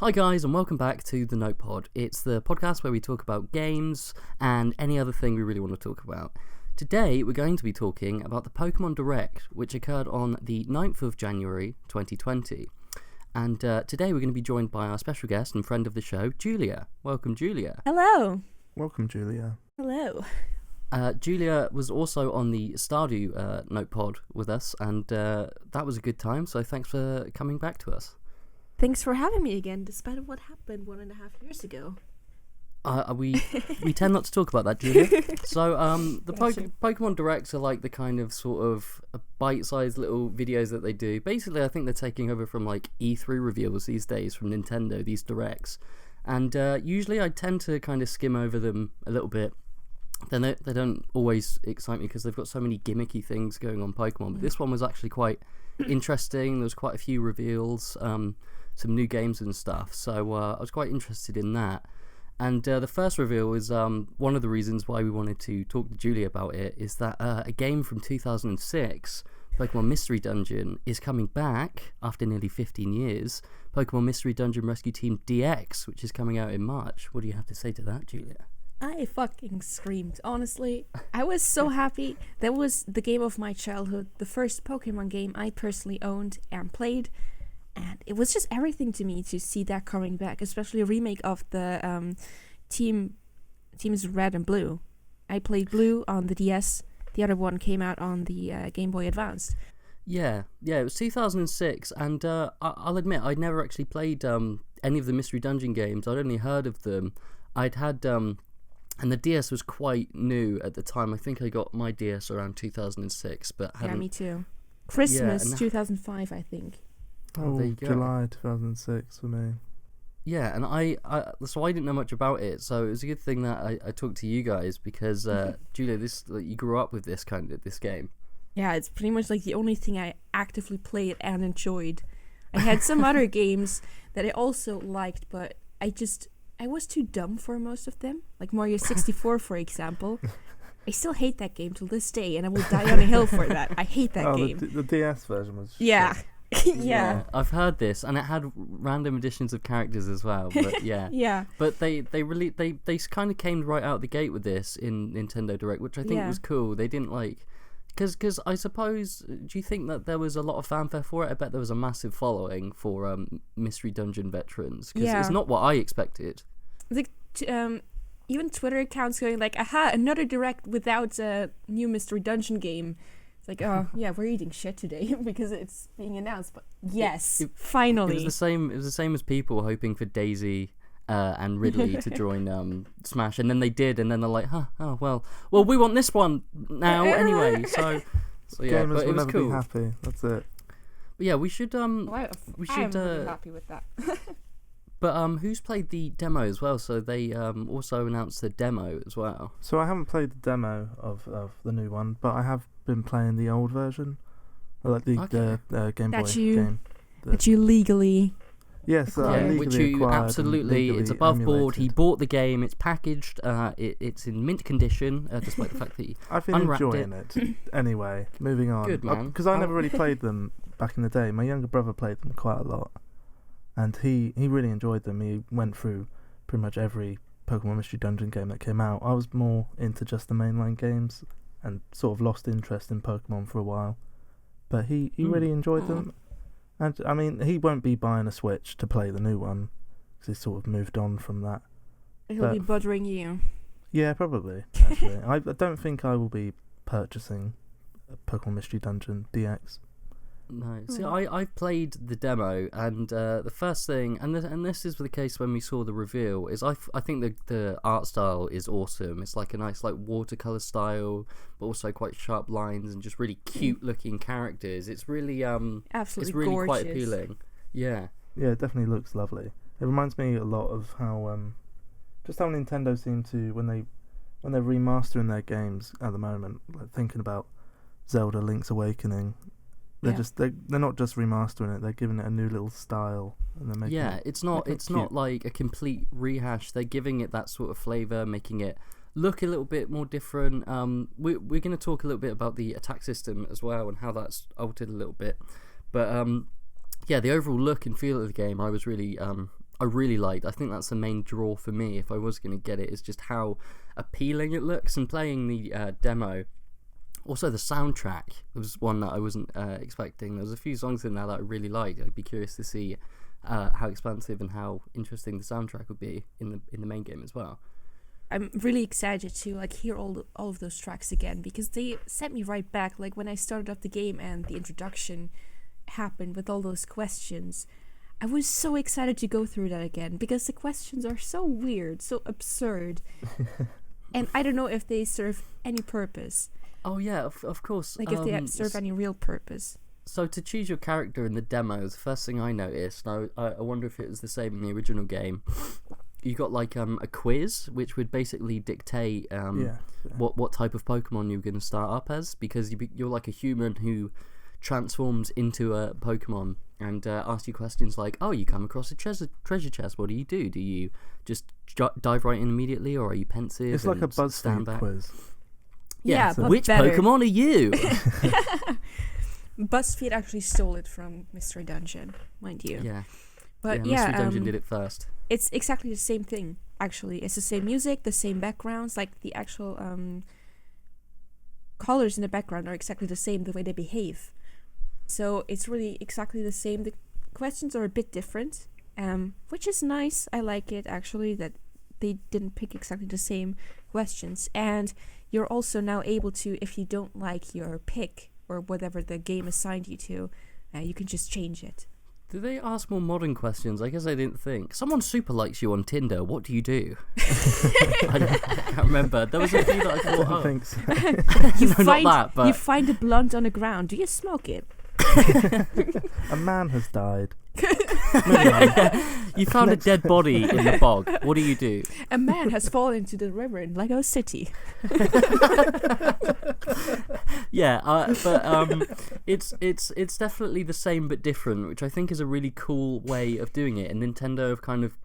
Hi guys, and welcome back to the Notepod. It's the podcast where we talk about games and any other thing we really want to talk about. Today we're going to be talking about the Pokemon Direct, which occurred on the 9th of January 2020. And today we're going to be joined by our special guest and friend of the show, Julia. Welcome, Julia. Hello. Welcome, Julia. Hello. Julia was also on the Stardew Notepod with us, and that was a good time, so thanks for coming back to us. Thanks for having me again, despite what happened 1.5 years ago. We tend not to talk about that, Julia. So the Pokemon Directs are like the kind of sort of bite-sized little videos that they do. Basically, I think they're taking over from like E3 reveals these days from Nintendo, these Directs. And usually I tend to kind of skim over them a little bit. Then they don't always excite me because they've got so many gimmicky things going on Pokemon. But this one was actually quite interesting. There was quite a few reveals, some new games and stuff. So I was quite interested in that. And the first reveal is one of the reasons why we wanted to talk to Julie about it is that a game from 2006, Pokemon Mystery Dungeon, is coming back after nearly 15 years. Pokemon Mystery Dungeon Rescue Team DX, which is coming out in March. What do you have to say to that, Julia? I fucking screamed, honestly. I was so happy. That was the game of my childhood, the first Pokemon game I personally owned and played. And it was just everything to me to see that coming back, especially a remake of the Teams Red and Blue. I played Blue on the DS. The other one came out on the Game Boy Advance. Yeah, it was 2006, and I'll admit I'd never actually played any of the Mystery Dungeon games. I'd only heard of them. I'd had, and the DS was quite new at the time. I think I got my DS around 2006, but hadn't... Yeah, me too. Christmas 2005, I think. Oh, there you go. July 2006 for me. Yeah, and I so I didn't know much about it, so it was a good thing that I talked to you guys because Julia, you grew up with this game. Yeah, it's pretty much like the only thing I actively played and enjoyed. I had some other games that I also liked, but I was too dumb for most of them. Like Mario 64, for example. I still hate that game till this day, and I will die on a hill for that. I hate that game. The DS version was yeah. shit. Yeah. I've heard this, and it had random additions of characters as well. But yeah, yeah. But they kind of came right out the gate with this in Nintendo Direct, which I think was cool. They didn't because I suppose, do you think that there was a lot of fanfare for it? I bet there was a massive following for Mystery Dungeon veterans because it's not what I expected. Like even Twitter accounts going like, "Aha, another Direct without a new Mystery Dungeon game." It's like, oh yeah, we're eating shit today because it's being announced. But yes, finally. It was the same as people hoping for Daisy and Ridley to join Smash, and then they did, and then they're like, well, we want this one now anyway. So yeah, Gamers but it will was never cool. be happy. That's it. But yeah, we should I'm really happy with that. But who's played the demo as well? So they also announced the demo as well. So I haven't played the demo of the new one, but I have been playing the old version, like the Game Boy game. That you legally... Yes, legally which you acquired absolutely, and it's above board. He emulated. bought the game, it's packaged, it's in mint condition, despite the fact that he I've been unwrapped enjoying it. Anyway, moving on. Good, man. Because I never really played them back in the day. My younger brother played them quite a lot, and he really enjoyed them. He went through pretty much every Pokemon Mystery Dungeon game that came out. I was more into just the mainline games and sort of lost interest in Pokemon for a while. But he really enjoyed them. And, I mean, he won't be buying a Switch to play the new one, because he's sort of moved on from that. He'll be bothering you. Yeah, probably, actually. I don't think I will be purchasing Pokemon Mystery Dungeon DX. No, see, I've played the demo, and the first thing, and this is the case when we saw the reveal, is I think the art style is awesome. It's like a nice like watercolor style, but also quite sharp lines and just really cute looking characters. It's really absolutely it's really gorgeous. quite appealing. Yeah, it definitely looks lovely. It reminds me a lot of how just how Nintendo seem to when they're remastering their games at the moment, like thinking about Zelda Link's Awakening. They're not just remastering it; they're giving it a new little style, and they're making it's not like a complete rehash. They're giving it that sort of flavor, making it look a little bit more different. We're going to talk a little bit about the attack system as well and how that's altered a little bit. But the overall look and feel of the game, I was really I really liked. I think that's the main draw for me if I was going to get it, is just how appealing it looks. And playing the demo, also the soundtrack was one that I wasn't expecting. There was a few songs in there that I really liked. I'd be curious to see how expansive and how interesting the soundtrack would be in the main game as well. I'm really excited to like hear all of those tracks again, because they sent me right back like when I started up the game and the introduction happened with all those questions. I was so excited to go through that again, because the questions are so weird, so absurd. And I don't know if they serve any purpose. Oh yeah, of course. Like if they serve any real purpose. So to choose your character in the demos, the first thing I noticed, and I wonder if it was the same in the original game, you got like a quiz which would basically dictate what type of Pokemon you were going to start up as, because you're like a human who transforms into a Pokemon and asks you questions like, oh, you come across a treasure chest, what do you do? Do you just dive right in immediately, or are you pensive? It's like a BuzzFeed quiz. Yeah, so but which better. Pokemon are you? BuzzFeed actually stole it from Mystery Dungeon, mind you. Yeah. But Mystery Dungeon did it first. It's exactly the same thing, actually. It's the same music, the same backgrounds, like the actual colors in the background are exactly the same, the way they behave. So it's really exactly the same. The questions are a bit different, which is nice. I like it, actually, that they didn't pick exactly the same questions. And you're also now able to, if you don't like your pick or whatever the game assigned you to, you can just change it. Do they ask more modern questions? I guess I didn't think. Someone super likes you on Tinder. What do you do? I can't remember. There was a few that I thought, I don't think so. You find a blunt on the ground. Do you smoke it? A man has died. You found a dead body in the bog. What do you do? A man has fallen into the river in Lego City. Yeah, but it's definitely the same but different, which I think is a really cool way of doing it. And Nintendo have kind of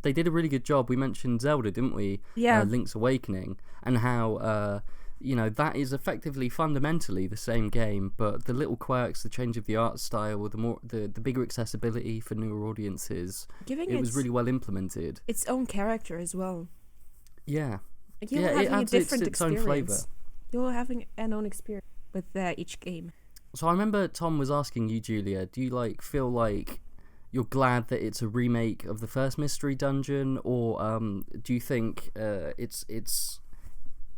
they did a really good job. We mentioned Zelda, didn't we? Yeah. Link's Awakening, and how that is effectively fundamentally the same game, but the little quirks, the change of the art style, the bigger accessibility for newer audiences, it was really well implemented. Its own character as well. Yeah. Like you're having a different experience. Own flavour. You're having an own experience with each game. So I remember Tom was asking you, Julia, do you feel like you're glad that it's a remake of the first Mystery Dungeon, or do you think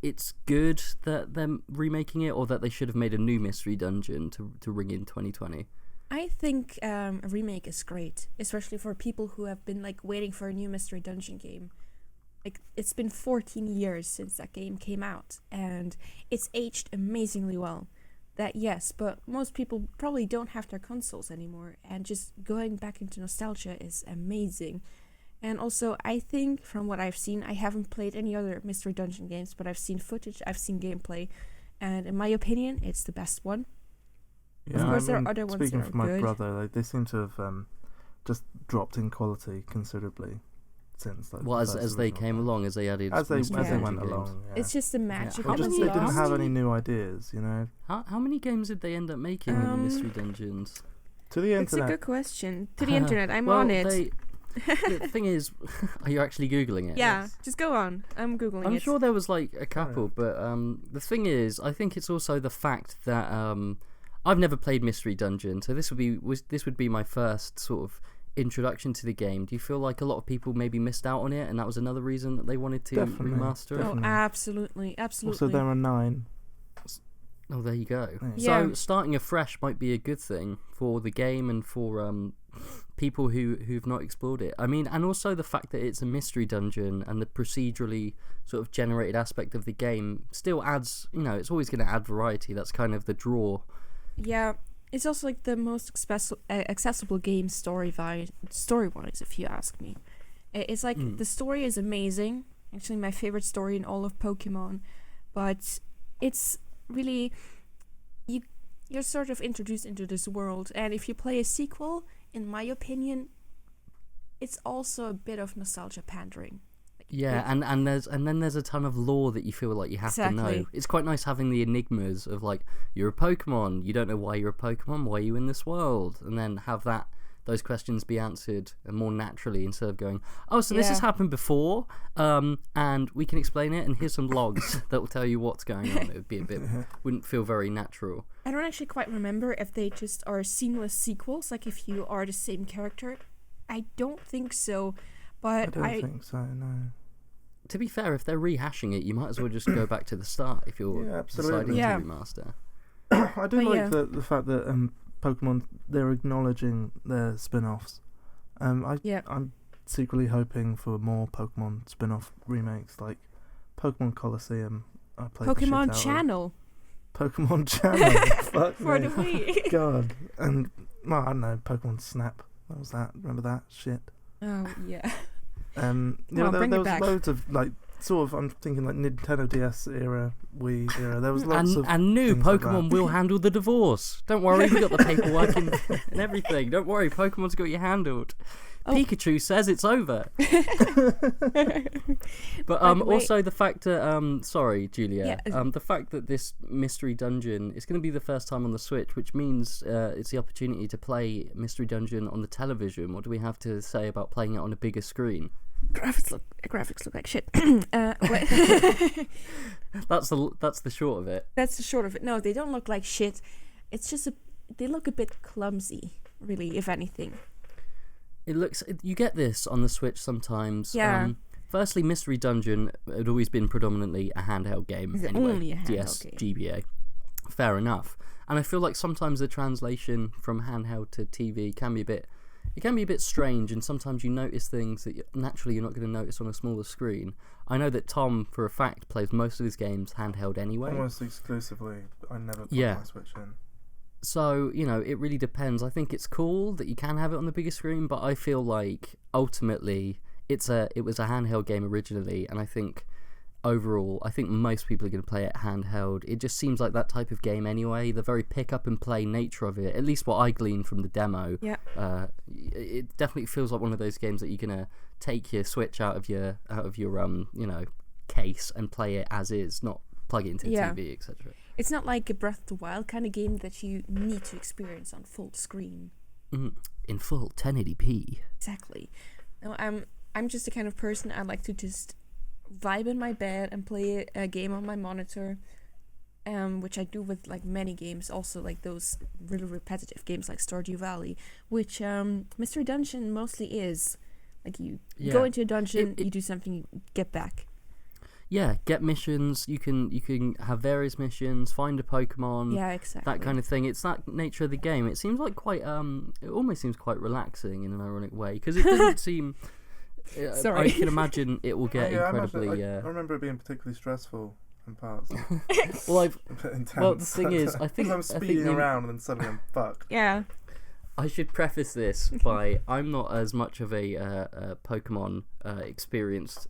it's good that they're remaking it, or that they should have made a new Mystery Dungeon to ring in 2020? I think a remake is great, especially for people who have been waiting for a new Mystery Dungeon game. It's been 14 years since that game came out, and it's aged amazingly well. That yes, but most people probably don't have their consoles anymore, and just going back into nostalgia is amazing. And also, I think from what I've seen, I haven't played any other Mystery Dungeon games, but I've seen footage, I've seen gameplay, and in my opinion, it's the best one. Yeah, of course, there are other ones that are good. Speaking for my brother, they seem to have just dropped in quality considerably since. As they came along, as they added, as they went games. along. Yeah. It's just the magic. They didn't have any new ideas, How many games did they end up making in the Mystery Dungeons? To the internet. It's a good question. To the internet, I'm on it. The thing is, are you actually Googling it? Yeah, just go on. I'm Googling it. I'm sure there was a couple, but the thing is, I think it's also the fact that I've never played Mystery Dungeon, so this would be my first sort of introduction to the game. Do you feel like a lot of people maybe missed out on it, and that was another reason that they wanted to remaster it? Oh, absolutely. Also, there are 9. Oh, there you go. Yeah. So starting afresh might be a good thing for the game and for people who've not explored it. I mean, and also the fact that it's a Mystery Dungeon and the procedurally sort of generated aspect of the game still adds, it's always going to add variety. That's kind of the draw. Yeah, it's also the most accessible game story-wise, if you ask me. It's the story is amazing. Actually, my favorite story in all of Pokemon, but it's really you're sort of introduced into this world, and if you play a sequel, in my opinion, it's also a bit of nostalgia pandering. Yeah, and then there's a ton of lore that you feel like you have to know. It's quite nice having the enigmas of you're a Pokemon, you don't know why you're a Pokemon, why are you in this world, and then have that those questions be answered more naturally instead of going, oh, so this has happened before, and we can explain it, and here's some logs that will tell you what's going on. It would be a bit, wouldn't feel very natural. I don't actually quite remember if they just are seamless sequels, like if you are the same character. I don't think so, but I don't think so, no. To be fair, if they're rehashing it, you might as well just go back to the start if you're deciding to remaster. I do like the fact that Pokemon, they're acknowledging their spin-offs. I'm secretly hoping for more Pokemon spin-off remakes, like Pokemon Colosseum. I played Pokemon Channel. Pokemon Channel. Fuck For me. the Wii. God. And, well, I don't know, Pokemon Snap. What was that? Remember that shit? Oh, yeah. There was loads of, like, sort of, I'm thinking, like, Nintendo DS era, Wii era. There was lots of and new Pokemon like will handle the divorce. Don't worry, we got the paperwork and everything. Don't worry, Pokemon's got you handled. Oh. Pikachu says it's over. But also the fact that sorry, Julia. The fact that this mystery dungeon is going to be the first time on the Switch, which means it's the opportunity to play Mystery Dungeon on the television. What do we have to say about playing it on a bigger screen? Graphics look like shit. That's the short of it. That's the short of it. No, they don't look like shit. It's just they look a bit clumsy, really, if anything. You get this on the Switch sometimes. Yeah. Firstly, Mystery Dungeon had always been predominantly a handheld game. Is it anyway, only a handheld DS, game? GBA. Fair enough. And I feel like sometimes the translation from handheld to TV can be a bit strange, and sometimes you notice things that naturally you're not going to notice on a smaller screen. I know that Tom, for a fact, plays most of his games handheld anyway. Almost exclusively. I never put my Switch in. So, it really depends. I think it's cool that you can have it on the bigger screen, but I feel like ultimately it was a handheld game originally, and I think overall, most people are going to play it handheld. It just seems like that type of game anyway. The very pick up and play nature of it, at least what I gleaned from the demo, it definitely feels like one of those games that you're going to take your Switch out of your case and play it as is, not plug it into the TV, etc. It's not like a Breath of the Wild kind of game that you need to experience on full screen. In full 1080p. Exactly. No, I'm just the kind of person, I like to just vibe in my bed and play a game on my monitor, which I do with like many games, also like those really repetitive games like Stardew Valley, which Mystery Dungeon mostly is. Like you go into a dungeon, you do something, you get back. Yeah, get missions. You can have various missions, find a Pokemon. Yeah, exactly. That kind of thing. It's that nature of the game. It seems like quite it almost seems quite relaxing in an ironic way, because it doesn't seem. Sorry. I can imagine it will get incredibly. I remember it being particularly stressful in parts. Well, intense. Well, the thing is, I think I'm speeding around and then suddenly I'm fucked. Yeah. I should preface this by I'm not as much of a Pokemon experienced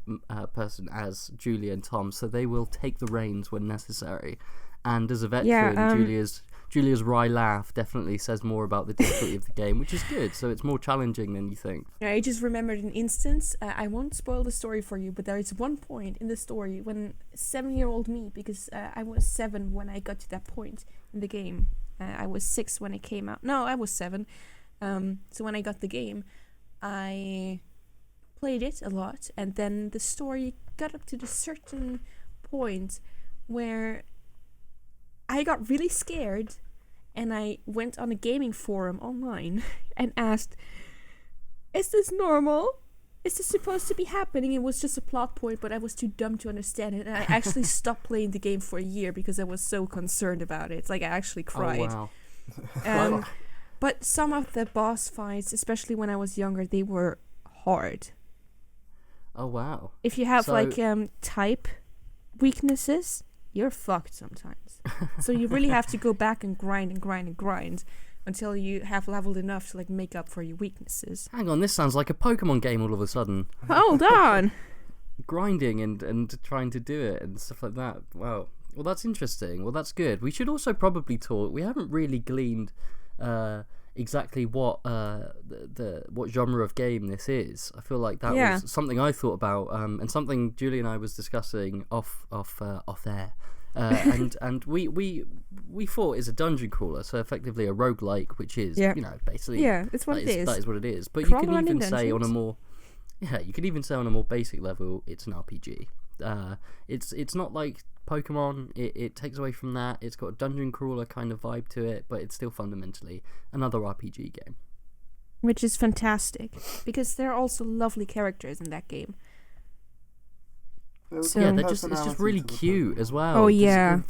person as Julia and Tom, so they will take the reins when necessary. And as a veteran, Julia's wry laugh definitely says more about the difficulty of the game, which is good. So it's more challenging than you think. I just remembered an instance. I won't spoil the story for you, but there is one point in the story when 7-year-old me, because I was 7 when I got to that point in the game. I was 6 when it came out. No, I was 7. So when I got the game, I played it a lot, and then the story got up to the certain point where I got really scared, and I went on a gaming forum online and asked, is this normal? Is this supposed to be happening? It was just a plot point, but I was too dumb to understand it, and I actually stopped playing the game for a year because I was so concerned about it. It's like I actually cried. Oh, wow. But some of the boss fights, especially when I was younger, they were hard. Oh, wow. If you have type weaknesses, you're fucked sometimes. So you really have to go back and grind until you have leveled enough to make up for your weaknesses. Hang on, this sounds like a Pokemon game all of a sudden. Hold on. Grinding and trying to do it and stuff like that. Wow. Well, that's interesting. Well, that's good. We should also probably talk. We haven't really gleaned exactly what what genre of game this is. I feel like that was something I thought about, and something Julie and I was discussing off air. And we thought it's a dungeon crawler, so effectively a roguelike, which is basically it's what it is. That is what it is. But Crawl you can around in even say on a dungeons. more you could even say on a more basic level, it's an RPG. It's not like Pokemon. It takes away from that. It's got a dungeon crawler kind of vibe to it, but it's still fundamentally another RPG game. Which is fantastic, because there are also lovely characters in that game. There's So- Yeah, some it's just personality really to the cute Pokemon. as well. Oh, 'cause yeah.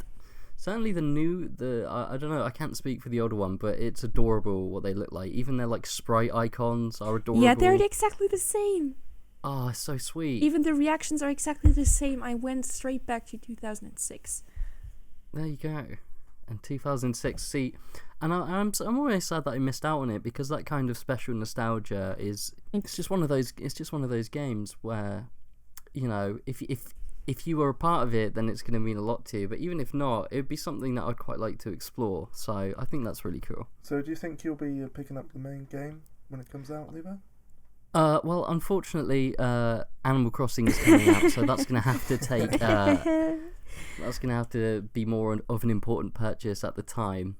certainly I don't know, I can't speak for the older one, but it's adorable what they look like. Even their like sprite icons are adorable. Yeah, they're exactly the same. Oh, it's so sweet. Even the reactions are exactly the same. I went straight back to 2006. There you go. And 2006. See, and I'm always sad that I missed out on it, because that kind of special nostalgia it's just one of those games where, you know, if you were a part of it, then it's going to mean a lot to you. But even if not, it would be something that I'd quite like to explore. So I think that's really cool. So do you think you'll be picking up the main game when it comes out, Levi? Well, unfortunately, Animal Crossing is coming out, so that's going to have to take. That's going to have to be more of an important purchase at the time.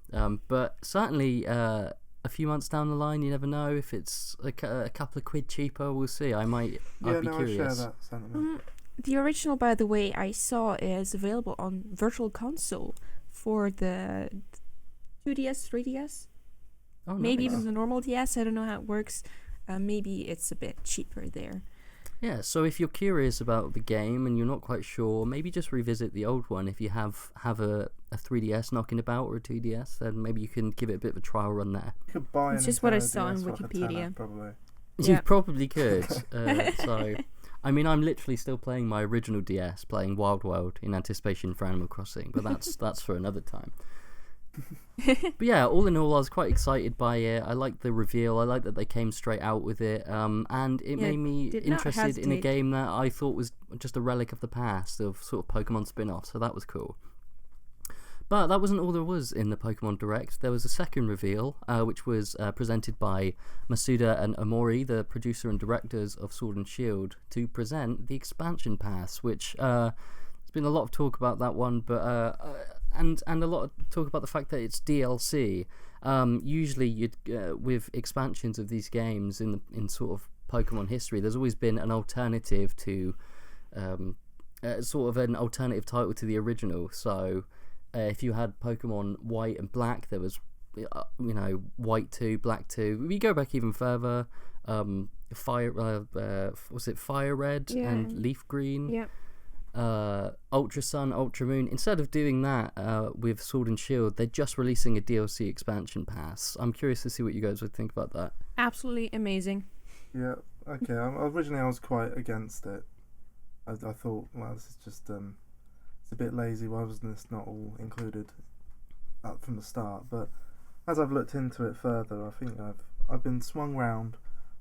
But certainly, a few months down the line, you never know. If it's a couple of quid cheaper, we'll see. I'd be curious. I share that sentiment. The original, by the way, I saw is available on Virtual Console for the 2DS, 3DS, Oh, maybe nice. even the normal DS. I don't know how it works. Maybe it's a bit cheaper there. Yeah, so if you're curious about the game and you're not quite sure, maybe just revisit the old one. If you have a 3DS knocking about or a 2DS, then maybe you can give it a bit of a trial run there. You could buy It's an just what I entire saw on DS for like a Wikipedia. tenner, probably. Yeah. You probably could. So, I mean, I'm literally still playing my original DS, playing Wild World in anticipation for Animal Crossing, but that's for another time. But yeah, all in all, I was quite excited by it. I liked the reveal. I liked that they came straight out with it, and it made me did not interested in a hesitate. game that I thought was just a relic of the past, of sort of Pokemon spin-off. So that was cool. But that wasn't all there was in the Pokemon Direct. There was a second reveal, which was presented by Masuda and Omori, the producer and directors of Sword and Shield, to present the expansion pass, which there's been a lot of talk about that one, but and a lot of talk about the fact that it's DLC. Usually, you'd with expansions of these games in sort of Pokemon history, there's always been an alternative to sort of an alternative title to the original. So if you had Pokemon White and Black, there was White 2, Black 2. We go back even further. Fire Red Yeah. and Leaf Green. Yeah. Ultra Sun, Ultra Moon. Instead of doing that with Sword and Shield, they're just releasing a DLC expansion pass. I'm curious to see what you guys would think about that. Absolutely amazing. Yeah, okay. Originally, I was quite against it. I thought, well, this is just it's a bit lazy. Why wasn't this not all included from the start? But as I've looked into it further, I think I've been swung round.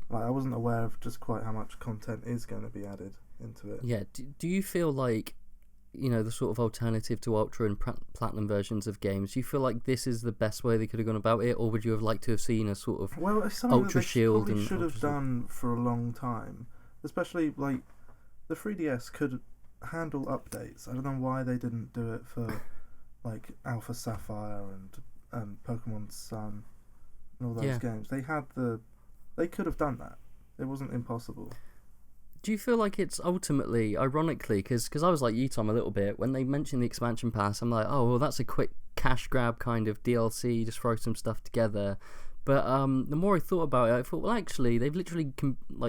Like, I wasn't aware of just quite how much content is going to be added into it. Yeah, do you feel like, the sort of alternative to Ultra and Platinum versions of games, do you feel like this is the best way they could have gone about it, or would you have liked to have seen a sort of Well, it's something Ultra that they Shield probably and should have Ultra Sun? done for a long time. Especially, like, the 3DS could handle updates. I don't know why they didn't do it for, like, Alpha Sapphire and Pokemon Sun and all those Yeah. games. They could have done that. It wasn't impossible. Do you feel like it's ultimately, ironically, because I was like you, Tom, a little bit, when they mentioned the expansion pass, I'm like, oh, well, that's a quick cash grab kind of DLC, just throw some stuff together. But the more I thought about it, I thought, well, actually, they've literally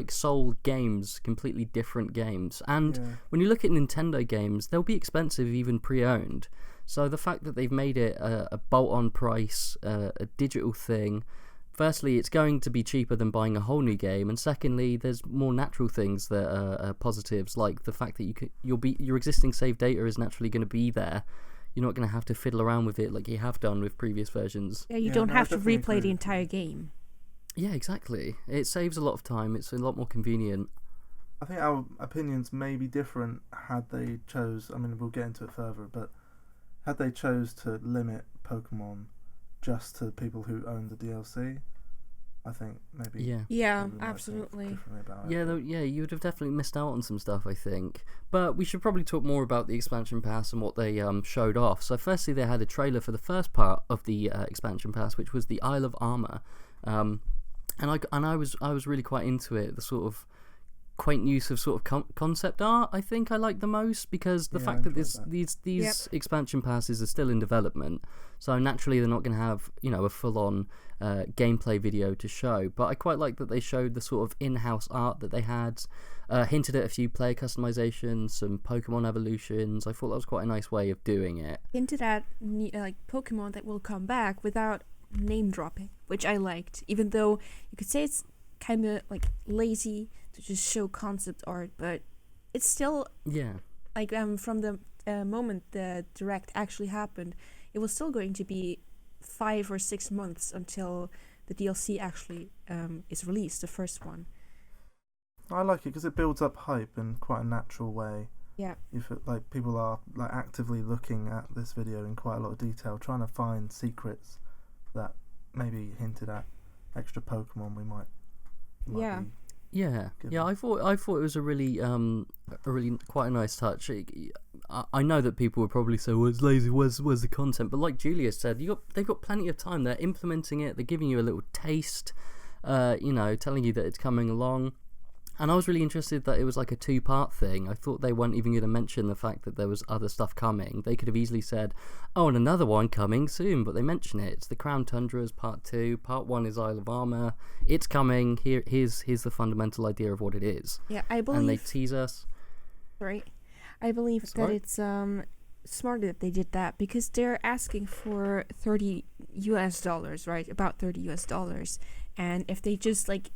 sold games, completely different games. And Yeah. when you look at Nintendo games, they'll be expensive even pre-owned. So the fact that they've made it a bolt-on price, a digital thing, firstly, it's going to be cheaper than buying a whole new game, and secondly, there's more natural things that are positives, like the fact that your existing save data is naturally going to be there. You're not going to have to fiddle around with it like you have done with previous versions. Yeah, you Yeah, don't no, I have to definitely replay agree the with entire game. Yeah, exactly. It saves a lot of time. It's a lot more convenient. I think our opinions may be different had they chose, I mean, we'll get into it further, but had they chose to limit Pokemon just to people who own the DLC, I think maybe. Yeah. Yeah, we might think absolutely. differently about Yeah, it. yeah, you would have definitely missed out on some stuff, I think. But we should probably talk more about the expansion pass and what they showed off. So, firstly, they had a trailer for the first part of the expansion pass, which was the Isle of Armor, and I was really quite into it. The sort of quaint use of sort of concept art, I think I like the most, because the fact that these expansion passes are still in development, so naturally they're not going to have a full-on gameplay video to show. But I quite like that they showed the sort of in-house art that they had, hinted at a few player customizations, some Pokemon evolutions. I thought that was quite a nice way of doing it. Hinted at like Pokemon that will come back without name dropping, which I liked, even though you could say it's kind of like lazy to just show concept art, but it's still like from the moment the direct actually happened, it was still going to be 5 or 6 months until the DLC actually is released, the first one. I like it because it builds up hype in quite a natural way. Yeah. If like people are like actively looking at this video in quite a lot of detail, trying to find secrets that maybe hinted at extra Pokemon we might Yeah. be. Yeah. I thought it was a really quite a nice touch. I know that people would probably say, "Well, it's lazy. Where's the content?" But like Julia said, they've got plenty of time. They're implementing it. They're giving you a little taste. Telling you that it's coming along. And I was really interested that it was like a 2-part thing. I thought they weren't even going to mention the fact that there was other stuff coming. They could have easily said, "Oh, and another one coming soon," but they mention it. It's the Crown Tundras Part 2. Part 1 is Isle of Armor. It's coming. Here's the fundamental idea of what it is. Yeah, I believe. And they tease us. Right. I believe that it's smart that they did that, because they're asking for $30, right? About $30. And if they just like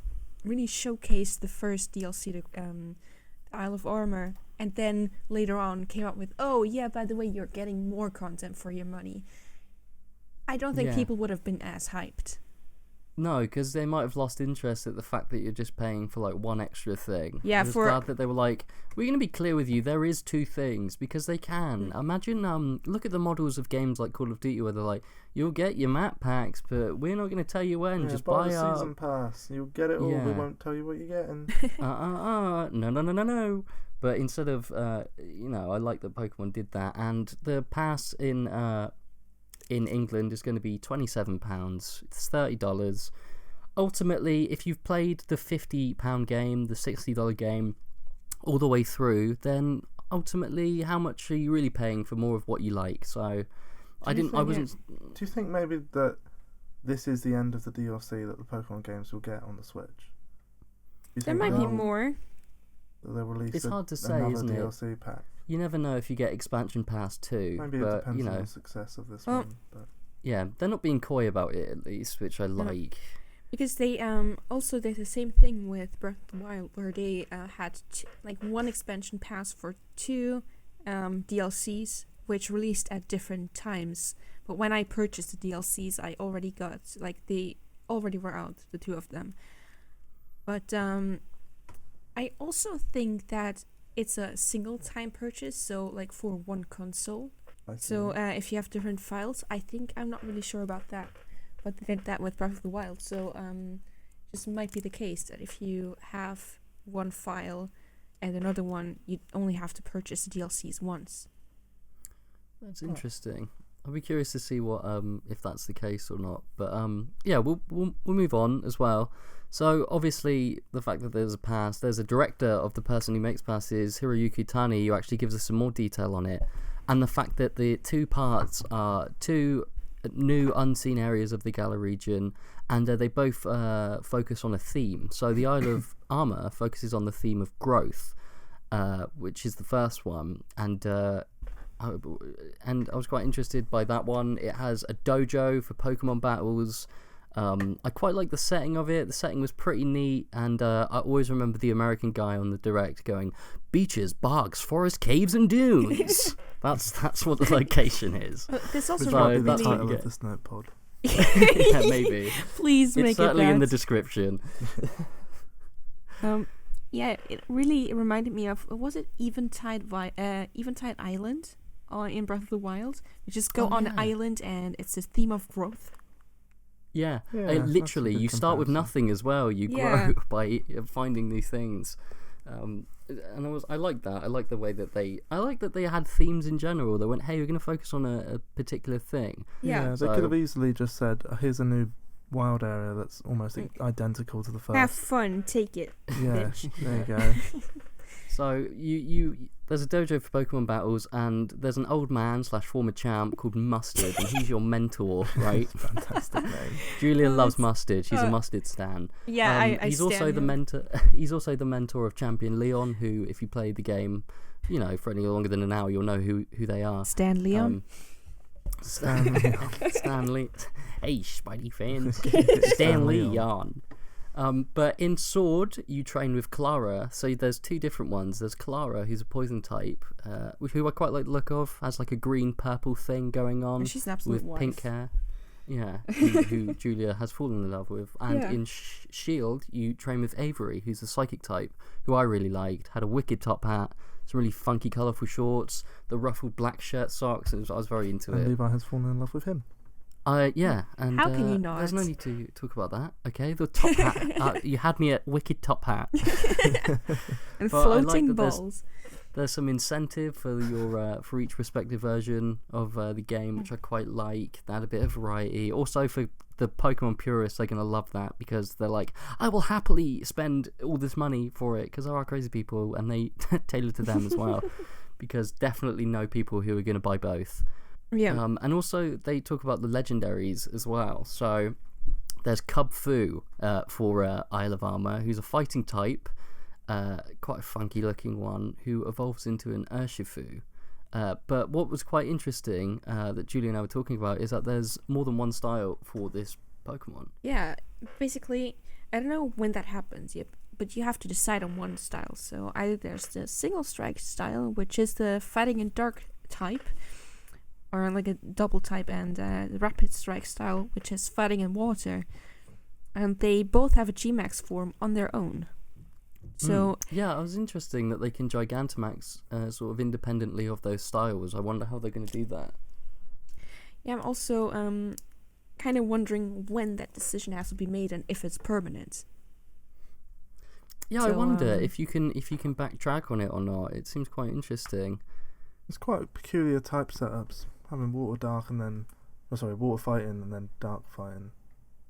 really showcase the first DLC, the Isle of Armor, and then later on came up with, "Oh yeah, by the way, you're getting more content for your money," I don't think people would have been as hyped. No, because they might have lost interest at the fact that you're just paying for like one extra thing. Yeah, I was glad that they were like, "We're going to be clear with you, there is 2 things," because they can. Imagine, look at the models of games like Call of Duty where they're like, "You'll get your map packs, but we're not going to tell you when, just buy the our season pass. You'll get it all, we won't tell you what you're getting." No. But instead of, I like that Pokemon did that, and the pass in England is going to be £27. It's $30. Ultimately, if you've played the £50 game, the $60 game, all the way through, then ultimately, how much are you really paying for more of what you like? So, Do you think maybe that this is the end of the DLC that the Pokemon games will get on the Switch? There might be more. They'll release it's hard to say, another isn't DLC it? pack. You never know if you get expansion pass too. Maybe it depends on the success of this one. But yeah, they're not being coy about it at least, which I like. Because they also did the same thing with Breath of the Wild, where they had one expansion pass for 2 DLCs, which released at different times. But when I purchased the DLCs, I already got they already were out, the 2 of them. But I also think that it's a single time purchase, so for one console. So if you have different files, I'm not really sure about that. But they did that with Breath of the Wild, so just might be the case that if you have one file and another one, you only have to purchase the DLCs once. That's interesting. I'll be curious to see what if that's the case or not. But we'll move on as well. So obviously the fact that there's a director of the person who makes passes, Hiroyuki Tani, who actually gives us some more detail on it, and the fact that the 2 parts are 2 new unseen areas of the Galar region, and they both focus on a theme. So the Isle of Armor focuses on the theme of growth, which is the first one, and I was quite interested by that one. It has a dojo for Pokemon battles. I quite like the setting of it. The setting was pretty neat, and I always remember the American guy on the direct going, "Beaches, bogs, forest, caves, and dunes." that's what the location is. This also Which might be the title of this Notepod. Yeah, maybe. Please make it It's certainly in the that. description. Yeah, it really reminded me of, was it Eventide Island in Breath of the Wild? You just go on an island and it's a theme of growth. Yeah, Yeah, that's a literally, good you start with comparison. nothing as well. You Yeah. grow by finding new things, and I like that. I like the way that they had themes in general. They went, "Hey, we're going to focus on a particular thing." Yeah. They could have easily just said, "Here's a new wild area that's almost identical to the first." Have fun, take it. Yeah, bitch. there you go. So you there's a dojo for Pokemon battles, and there's an old man / former champ called Mustard, and he's your mentor, right? Fantastic name. Julian Oh, loves it's- Mustard. She's a Mustard stan. Yeah, I He's also stand the him. mentor. He's also the mentor of Champion Leon, who, if you play the game, for any longer than an hour, you'll know who they are. Stan Leon. Stan Leon. Stanley. Hey, Spidey fans. Stan Stan Leon. Leon. But in Sword, you train with Clara. So there's two different ones. There's Clara, who's a poison type, who I quite like the look of. Has like a green-purple thing going on She's an absolute with wife. pink hair. Yeah, who Julia has fallen in love with. And Yeah. in Shield, you train with Avery, who's a psychic type, who I really liked. Had a wicked top hat, some really funky, colourful shorts, the ruffled black shirt socks. I was very into And it. Levi has fallen in love with him. Yeah, and How can you there's no not? need to talk about that. Okay, the top hat. You had me at wicked top hat. And But I like floating that there's- balls. There's some incentive for your for each respective version of the game, which I quite like. They had a bit of variety. Also, for the Pokemon purists, they're gonna love that because they're like, I will happily spend all this money for it because there are crazy people, and they tailor to them as well. Because definitely know people who are gonna buy both. Yeah. And also they talk about the legendaries as well. So there's Cub Fu for Isle of Armor, who's a fighting type, quite a funky looking one, who evolves into an Urshifu. But what was quite interesting that Julie and I were talking about is that there's more than one style for this Pokemon. Yeah, basically, I don't know when that happens yet, but you have to decide on one style. So either there's the single strike style, which is the fighting in dark type, or like a double type, and the rapid strike style, which is fighting in water. And they both have a G-Max form on their own. So Yeah, it was interesting that they can Gigantamax sort of independently of those styles. I wonder how they're going to do that. yeah, I'm also kind of wondering when that decision has to be made and if it's permanent. Yeah, I So, wonder if you can backtrack on it or not. It seems quite interesting. It's quite peculiar type setups. Having water fighting and then dark fighting.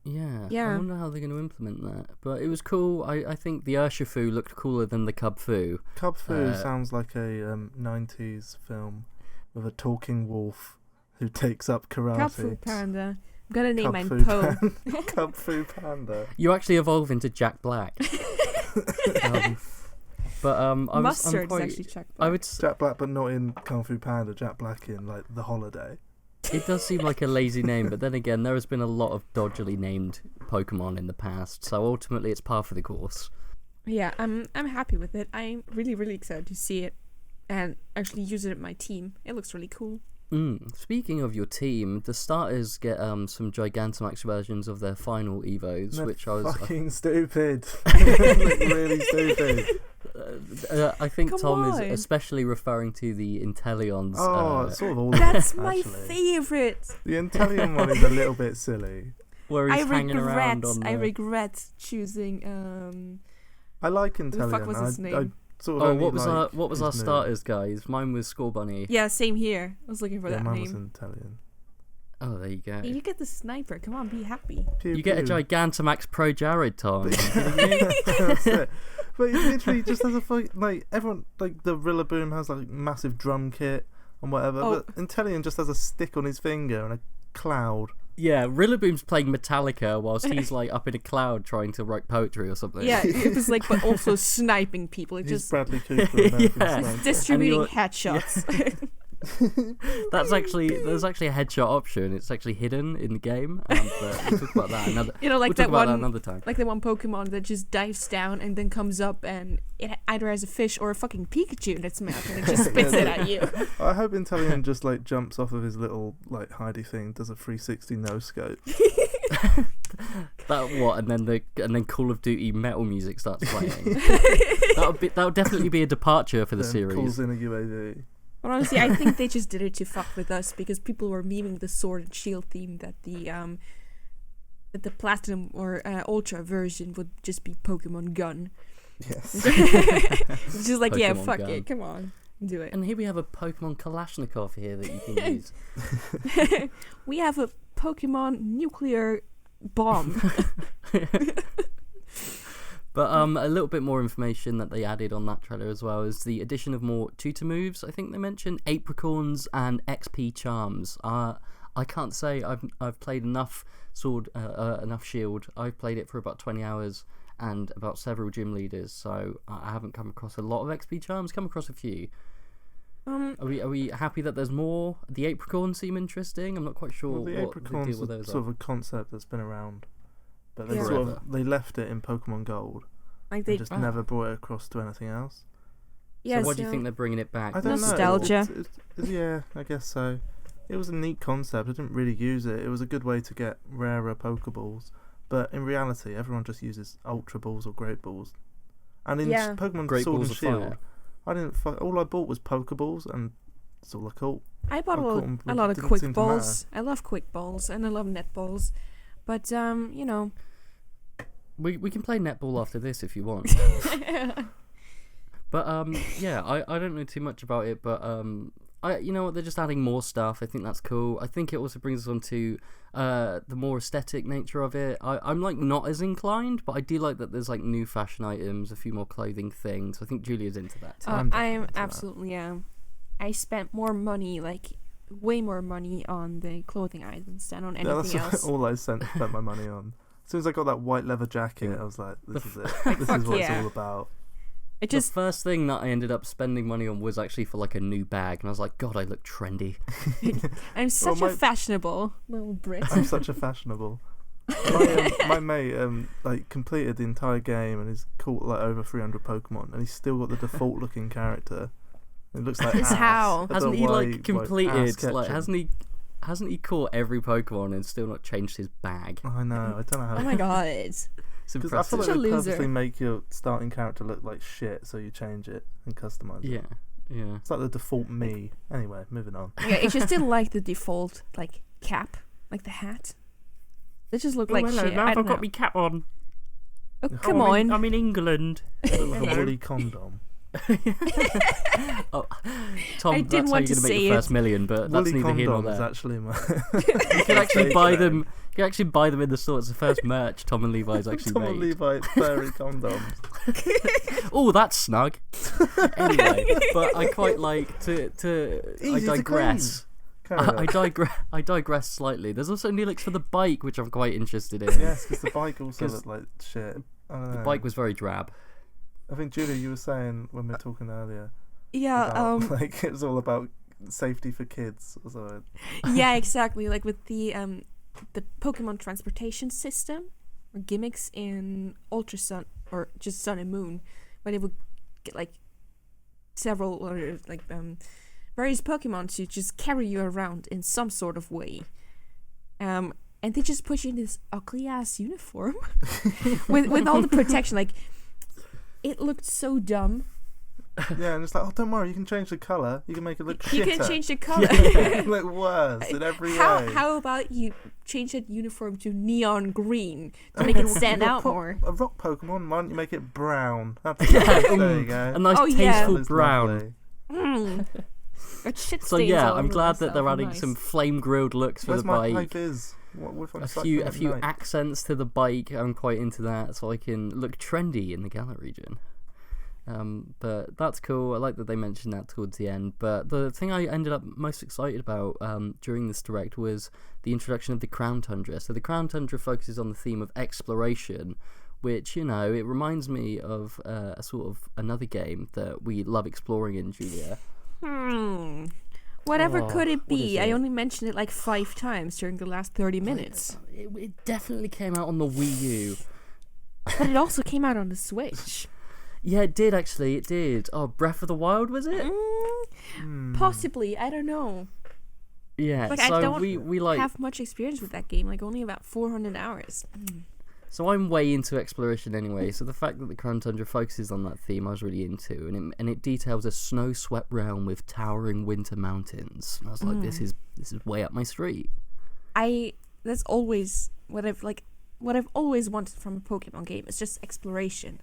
Yeah, Yeah. I wonder how they're going to implement that. But it was cool. I think the Urshifu looked cooler than the Cub Fu. Cub Fu Uh, sounds like a 90s film with a talking wolf who takes up karate. Cub Fu Panda. I'm gonna name Cub mine Fu Poe. Cub Fu Panda. You actually evolve into Jack Black. I'm Mustard quite, is actually checked. I would. Jack Black, but not in Kung Fu Panda. Jack Black in like The Holiday. It does seem like a lazy name, but then again, there has been a lot of dodgily named Pokemon in the past. So ultimately, it's par for the course. Yeah, I'm happy with it. I'm really, really excited to see it and actually use it in my team. It looks really cool. Speaking of your team, the starters get some Gigantamax versions of their final Evos, They're which I was. fucking stupid. Like, really stupid. I think Come Tom on. is especially referring to the Inteleons. Oh, it's sort of all That's of them, my actually. favorite. The Inteleon one is a little bit silly. where he's hanging around on. I regret choosing. I like Who the Inteleon. fuck was his name? I sort of Oh, only what was like our his move. starters, guys? Mine was Score Bunny. Yeah, same here. I was looking for Yeah, that mine was name. Inteleon. Oh, there you go. You get the sniper. Come on, be happy. Pew, You get a pew. Gigantamax Pro Jared, Tom. That's it. But he literally just has a like everyone like the Rillaboom has like massive drum kit and whatever. Oh. But Inteleon just has a stick on his finger and a cloud. Yeah, Rillaboom's playing Metallica whilst he's like up in a cloud trying to write poetry or something. Yeah, it was like, but also sniping people. It He's just Bradley Cooper. American Yeah. Sniper. distributing And headshots. there's actually a headshot option. It's actually hidden in the game. But we'll talk about that another. You know, like we'll that talk about one, that another time. like the one Pokemon that just dives down and then comes up and it either has a fish or a fucking Pikachu in its mouth and it just spits it at you. I hope Inteleon just like jumps off of his little like hidey thing, does a 360 no scope. That what? And then Call of Duty metal music starts playing. that would definitely be a departure for the Then series. calls in a UAV. But honestly, I think they just did it to fuck with us because people were memeing the Sword and Shield theme that the the platinum or ultra version would just be Pokemon Gun. Yes. It's just like, yeah, Pokemon fuck Gun. it, come on, do it. And here we have a Pokemon Kalashnikov here that you can use. We have a Pokemon nuclear bomb. But a little bit more information that they added on that trailer as well is the addition of more tutor moves. I think they mentioned Apricorns and XP Charms. I can't say I've played enough Sword, enough Shield. I've played it for about 20 hours and about several gym leaders, so I haven't come across a lot of XP Charms. Come across a few. Are we happy that there's more? The Apricorns seem interesting. I'm not quite sure Well, the what the Apricorns deal with are those sort of are. a concept that's been around, but they Yeah. sort of they left it in Pokemon Gold Like and they, just never brought it across to anything else. yeah, So why do you think they're bringing it back? I don't Nostalgia. know. Yeah, I guess so. It was a neat concept. I didn't really use it. It was a good way to get rarer Pokeballs. But in reality, everyone just uses Ultra Balls or Great Balls. And in Yeah. Pokemon Great Sword Balls and of Shield, Fire. I didn't. All I bought was Pokeballs, and that's all I caught. I bought I caught 'em, a it lot of didn't quick seem to balls. I love quick balls and I love net balls, but you know. We can play netball after this if you want. But yeah, I don't know too much about it, but you know what, they're just adding more stuff. I think that's cool. I think it also brings us on to the more aesthetic nature of it. I'm like not as inclined, but I do like that there's like new fashion items, a few more clothing things. I think Julia's into that too. I'm I am definitely into that. absolutely I spent more money, like way more money on the clothing items than on Yeah, anything that's else. all I spent my money on. As soon as I got that white leather jacket, I was like, this is it. This fuck is what yeah. it's all about. It The just first thing that I ended up spending money on was actually for like a new bag, and I was like, God, I look trendy. I'm such my- a fashionable little Brit. I'm such a fashionable. My mate like completed the entire game and he's caught like over 300 Pokemon and he's still got the default looking character. It looks like It's ass. how. I don't Hasn't know he why, like completed? ass Like catching. hasn't he caught every Pokemon and still not changed his bag? I know. I don't know how. Oh my god. It's Because I feel impressive. like Such a they loser. purposely make your starting character look like shit, so you change it and customize it. Yeah. It's like the default me. Anyway, moving on. Yeah, it's just still like the default like cap, like the hat. They just look like shit. I don't know. my cap on. Oh, come on. I'm in England. It look like a woolly condom. Oh, Tom, I didn't that's how want you're to gonna make say your it. first million, but that's Woolly neither here nor condom is there. actually my. You can actually buy them. You can actually buy them in the store. It's the first merch Tom and Levi's actually Tom and made. Levi furry condoms. Oh, that's snug. Anyway, but I quite like to. I Easy to digress. Carry on. I digress slightly. There's also new looks for the bike, which I'm quite interested in. Yes, because the bike also 'Cause looked like shit. I don't The know. bike was very drab. I think Julia, you were saying when we were talking earlier Yeah, about, like it was all about safety for kids. So yeah, exactly. Like with the Pokemon transportation system or gimmicks in Ultra Sun or just Sun and Moon, where they would get like several or like various Pokemon to just carry you around in some sort of way. And they just put you in this ugly ass uniform with all the protection. Like it looked so dumb. yeah, and it's like, oh, don't worry, you can change the color. You can make it look You shitter. can change the color. It look worse in every way. How about you change that uniform to neon green to make it stand out more? A rock Pokemon, why don't you make it brown? That's Yeah, there you go. A nice Oh, yeah. tasteful That is brown. lovely. Got shit So stains yeah, all I'm over glad that myself. they're adding Nice. some flame grilled looks for Where's the my high bike. vis? What if I'm A cycling few at night? accents to the bike. I'm quite into that, so I can look trendy in the Galar region. But that's cool. I like that they mentioned that towards the end. But the thing I ended up most excited about during this direct was the introduction of the Crown Tundra. So the Crown Tundra focuses on the theme of exploration, which, you know, it reminds me of a sort of another game that we love exploring in, Julia. Whatever Oh, could it what is be? I it? only mentioned it like 5 times during the last 30 minutes. It definitely came out on the Wii U. But it also came out on the Switch. Yeah, it did actually. It did. Oh, Breath of the Wild, was it? Possibly, I don't know. Yeah. Like, I so don't we like. have much experience with that game, like only about 400 hours. So I'm way into exploration anyway. So the fact that the Crown Tundra focuses on that theme, I was really into, and it details a snow-swept realm with towering winter mountains. And I was like, this is way up my street. That's always what I've like. what I've always wanted from a Pokemon game is just exploration.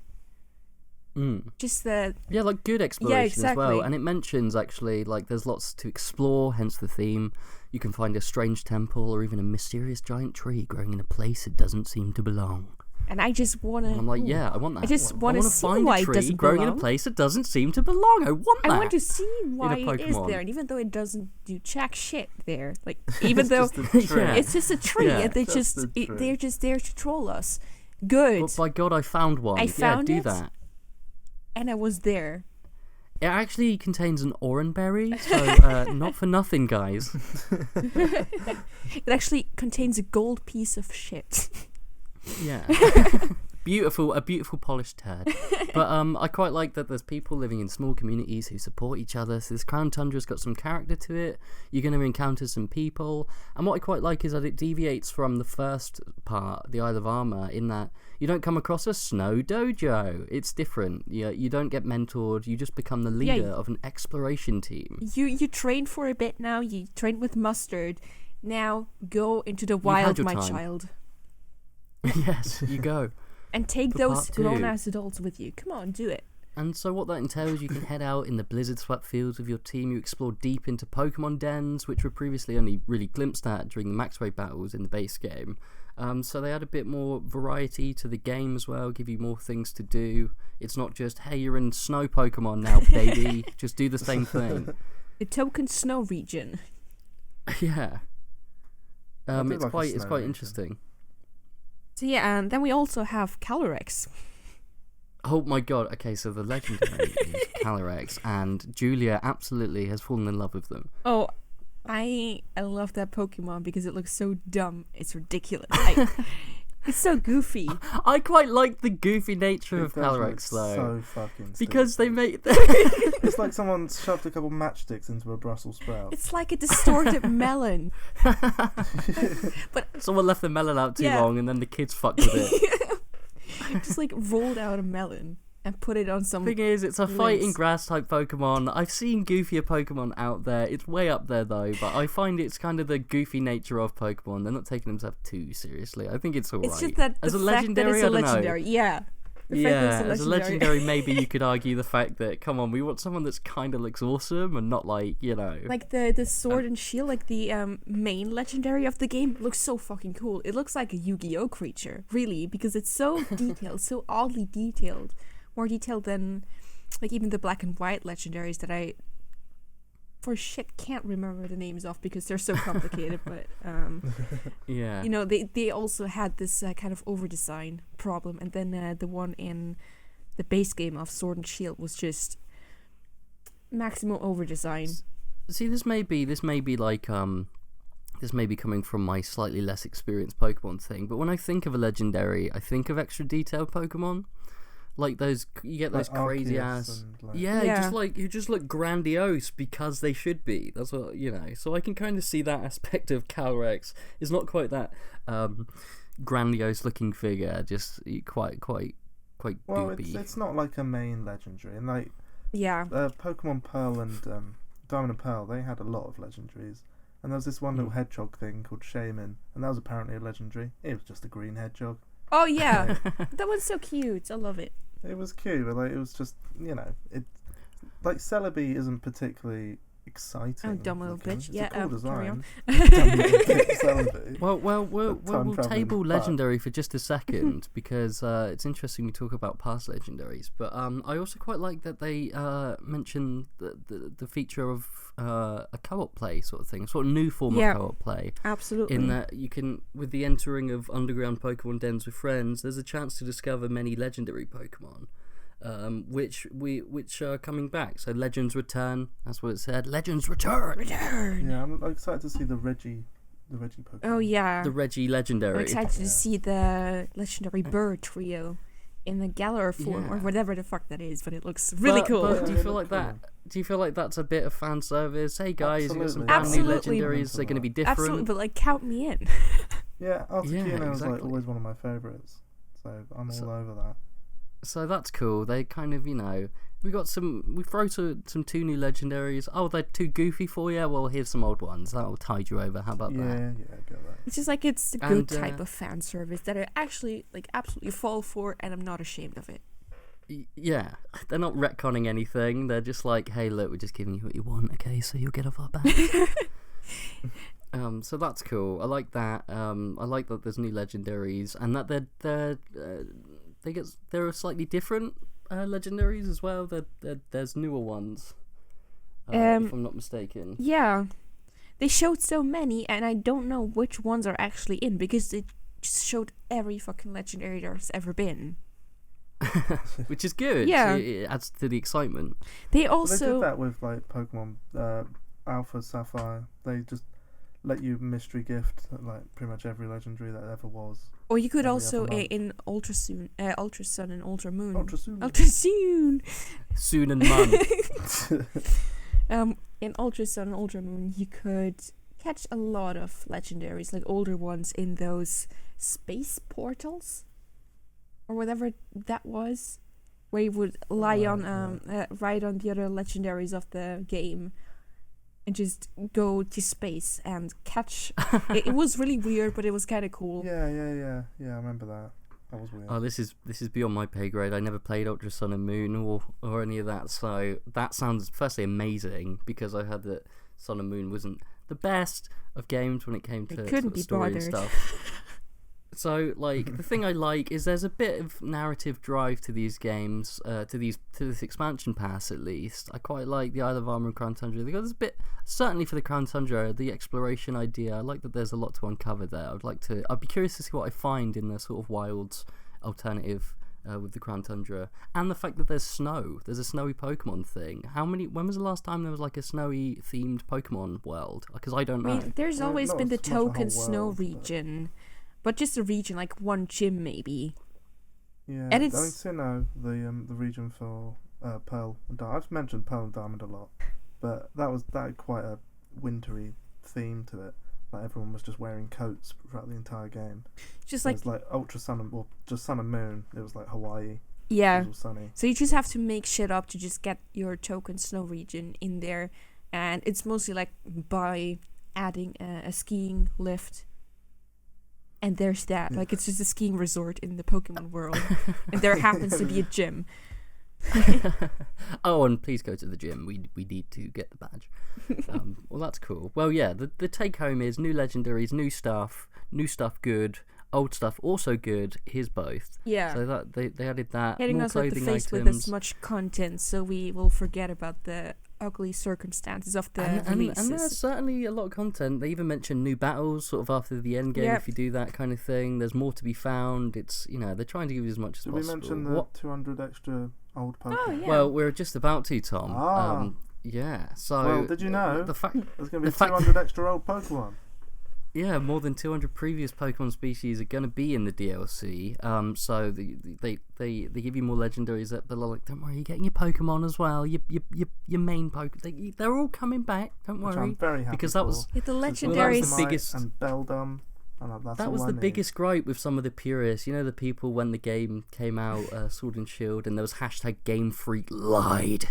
Just the like good exploration as well. exactly. And it mentions actually like there's lots to explore, hence the theme. You can find a strange temple or even a mysterious giant tree growing in a place it doesn't seem to belong. And I just want to... I'm like, yeah, I want that. I just want to see find why a it tree doesn't growing belong. in a place that doesn't seem to belong. I want that. I want to see why it is Pokemon. there, and even though it doesn't do jack shit there, like even though Yeah. it's just a tree, Yeah. and they're just there to troll us. Good. But by God, I found one. I found do it. that. And I was there. It actually contains an oranberry, so not for nothing, guys. It actually contains a gold piece of shit. Yeah. A beautiful polished turd. But I quite like that there's people living in small communities who support each other. So this Crown Tundra's got some character to it. You're going to encounter some people. And what I quite like is that it deviates from the first part, the Isle of Armor, in that you don't come across a snow dojo. It's different. You don't get mentored. You just become the leader of an exploration team. You train for a bit now. You train with Mustard. Now go into the wild, my child. Yes, you go. And take For those part two. grown-ass adults with you. Come on, do it. And so what that entails, you can head out in the blizzard-swept fields with your team. You explore deep into Pokemon dens, which were previously only really glimpsed at during the Max Raid battles in the base game. So they add a bit more variety to the game as well, give you more things to do. It's not just, hey, you're in snow Pokemon now, baby. Just do the same thing. The Token Snow region. Yeah. It's like quite region. interesting. So yeah, and then we also have Calyrex. Oh my god, okay, so the legendary is Calyrex, and Julia absolutely has fallen in love with them. Oh, I love that Pokemon because it looks so dumb. It's ridiculous. It's so goofy. I quite like the goofy nature of It does look Calyrex, though. So fucking Because they stupid. make... It's like someone shoved a couple matchsticks into a Brussels sprout. It's like a distorted melon. But Someone left the melon out too Yeah. long, and then the kids fucked with it. just like rolled out a melon and put it on some... Thing is, it's a Lids. fighting grass type Pokemon. I've seen goofier Pokemon out there. It's way up there though, but I find it's kind of the goofy nature of Pokemon. They're not taking themselves too seriously. I think it's alright. It's just that as the a fact that legendary, it's a I don't know. legendary. Yeah. The fact that Yeah, it's as a legendary, maybe you could argue the fact that, come on, we want someone that's kind of looks awesome and not like, you know. Like the sword and shield, like the main legendary of the game, looks so fucking cool. It looks like a Yu-Gi-Oh creature, really, because it's so detailed, so oddly detailed. More detailed than like even the black and white legendaries that I for shit can't remember the names of because they're so complicated. But Yeah. you know, they also had this kind of over design problem, and then the one in the base game of Sword and Shield was just maximum over design. See, this may be like this may be coming from my slightly less experienced Pokemon thing, but when I think of a legendary, I think of extra detailed Pokemon. Like those, you get those Like crazy Arceus ass, and, like- yeah, you just look grandiose because they should be. That's what, you know. So I can kind of see that aspect of Calyrex. It's not quite that grandiose looking figure, just quite Well, goopy. it's not like a main legendary, and like Yeah. Pokemon Pearl and Diamond and Pearl, they had a lot of legendaries. And there was this one little hedgehog thing called Shaman, and that was apparently a legendary. It was just a green hedgehog. Oh yeah, that one's so cute. I love it. It was cute, but like it was just, you know, it like Celebi isn't particularly exciting. Oh, dumb little looking. bitch. It's Yeah, a cool carry on. design. Dumb little bitch, Celebi. Well, we'll time-travelling table bug. legendary for just a second because it's interesting we talk about past legendaries. But I also quite like that they mention the feature of a co-op play sort of thing, sort of new form Yeah. of co-op play. Absolutely. In that you can, with the entering of underground Pokemon dens with friends, there's a chance to discover many legendary Pokemon. Which are coming back. So Legends return. That's what it said. Legends return. Yeah, I'm excited to see the Reggie Pokemon. Oh yeah. The Reggie legendary. I'm excited to see the legendary bird trio in the Galar form or Yeah. whatever the fuck that is, but it looks really cool. But do you Yeah, feel they like look that? Do you feel like that's a bit of fan service? Hey guys, you got some Absolutely. brand new Absolutely. legendaries. They're going to be different. Absolutely, but like count me in. Yeah, Articuno was like exactly. always one of my favourites, so I'm all over that. So that's cool. They kind of, you know, we throw some two new legendaries. Oh, they're too goofy for you? Well, here's some old ones. That'll tide you over. How about that? Yeah, I get that. It's just like it's a good And, type of fan service that I actually like absolutely fall for, and I'm not ashamed of it. Yeah, they're not retconning anything. They're just like, hey, look, we're just giving you what you want, okay? So you'll get off our back. So that's cool. I like that. I like that there's new legendaries, and that there are slightly different legendaries as well. There's newer ones, if I'm not mistaken. Yeah, they showed so many, and I don't know which ones are actually in because they just showed every fucking legendary there's ever been. Which is good. Yeah. It adds to the excitement. They Well, also they did that with like Pokemon Alpha, Sapphire. They just let you mystery gift like pretty much every legendary that ever was. or you could every also other month. in Ultra Sun and Ultra Moon. Ultra soon. Ultra Sun. Soon and Mun. In Ultra Sun and Ultra Moon, you could catch a lot of legendaries, like older ones, in those space portals, or whatever that was, where you would lie on ride on the other legendaries of the game, and just go to space and catch. It was really weird, but it was kind of cool. Yeah. I remember that. That was weird. Oh, this is beyond my pay grade. I never played Ultra Sun and Moon or any of that. So that sounds firstly amazing, because I heard that Sun and Moon wasn't the best of games when it came to couldn't be story and bothered. stuff. So, like, the thing I like is there's a bit of narrative drive to these games, to this expansion pass at least. I quite like the Isle of Armor and Crown Tundra. There's a bit, certainly for the Crown Tundra, the exploration idea. I like that there's a lot to uncover there. I'd be curious to see what I find in the sort of wilds alternative with the Crown Tundra, and the fact that there's snow. There's a snowy Pokemon thing. When was the last time there was like a snowy themed Pokemon world? Because I don't know. I mean, there's Well, always not been the so much a whole token snow world, but- region, but just a region, like one gym maybe. Yeah, And I it's- think Sinnoh, the region for Pearl and Diamond. I've mentioned Pearl and Diamond a lot, but that had quite a wintry theme to it. Like everyone was just wearing coats throughout the entire game. Just like, It's like Ultra Sun and just Sun and Moon. It was like Hawaii. yeah. It was all sunny. So you just have to make shit up to just get your token snow region in there, and it's mostly like by adding a skiing lift. And there's that. Yeah. Like, it's just a skiing resort in the Pokemon world. And there happens to be a gym. Oh, and please go to the gym. We need to get the badge. Well, that's cool. Well, yeah, the take home is new legendaries, new stuff good, old stuff also good. Here's both. Yeah. So that they added that. Hitting more us like the clothing face with items. as much content, so we will forget about the ugly circumstances of the releases. And there's certainly a lot of content. They even mentioned new battles sort of after the end game. Yep. If you do that kind of thing, there's more to be found. It's, they're trying to give you as much as Did possible. we mention the 200 extra old Pokemon? Oh, yeah. Well, we're just about to, Tom. Ah. Yeah. So Well, did you know the fact? There's going to be the fact- 200 extra old Pokemon. Yeah, more than 200 previous Pokemon species are going to be in the DLC. So they give you more legendaries, but they're like, don't worry, you're getting your Pokemon as well. Your main Pokemon. They're all coming back. Don't Which worry. I'm very happy Because that was Yeah, the Well, legendaries. that's the biggest- and Beldum. And that's that all was I the need. biggest gripe with some of the purists. The people when the game came out, Sword and Shield, and there was hashtag Game Freak lied,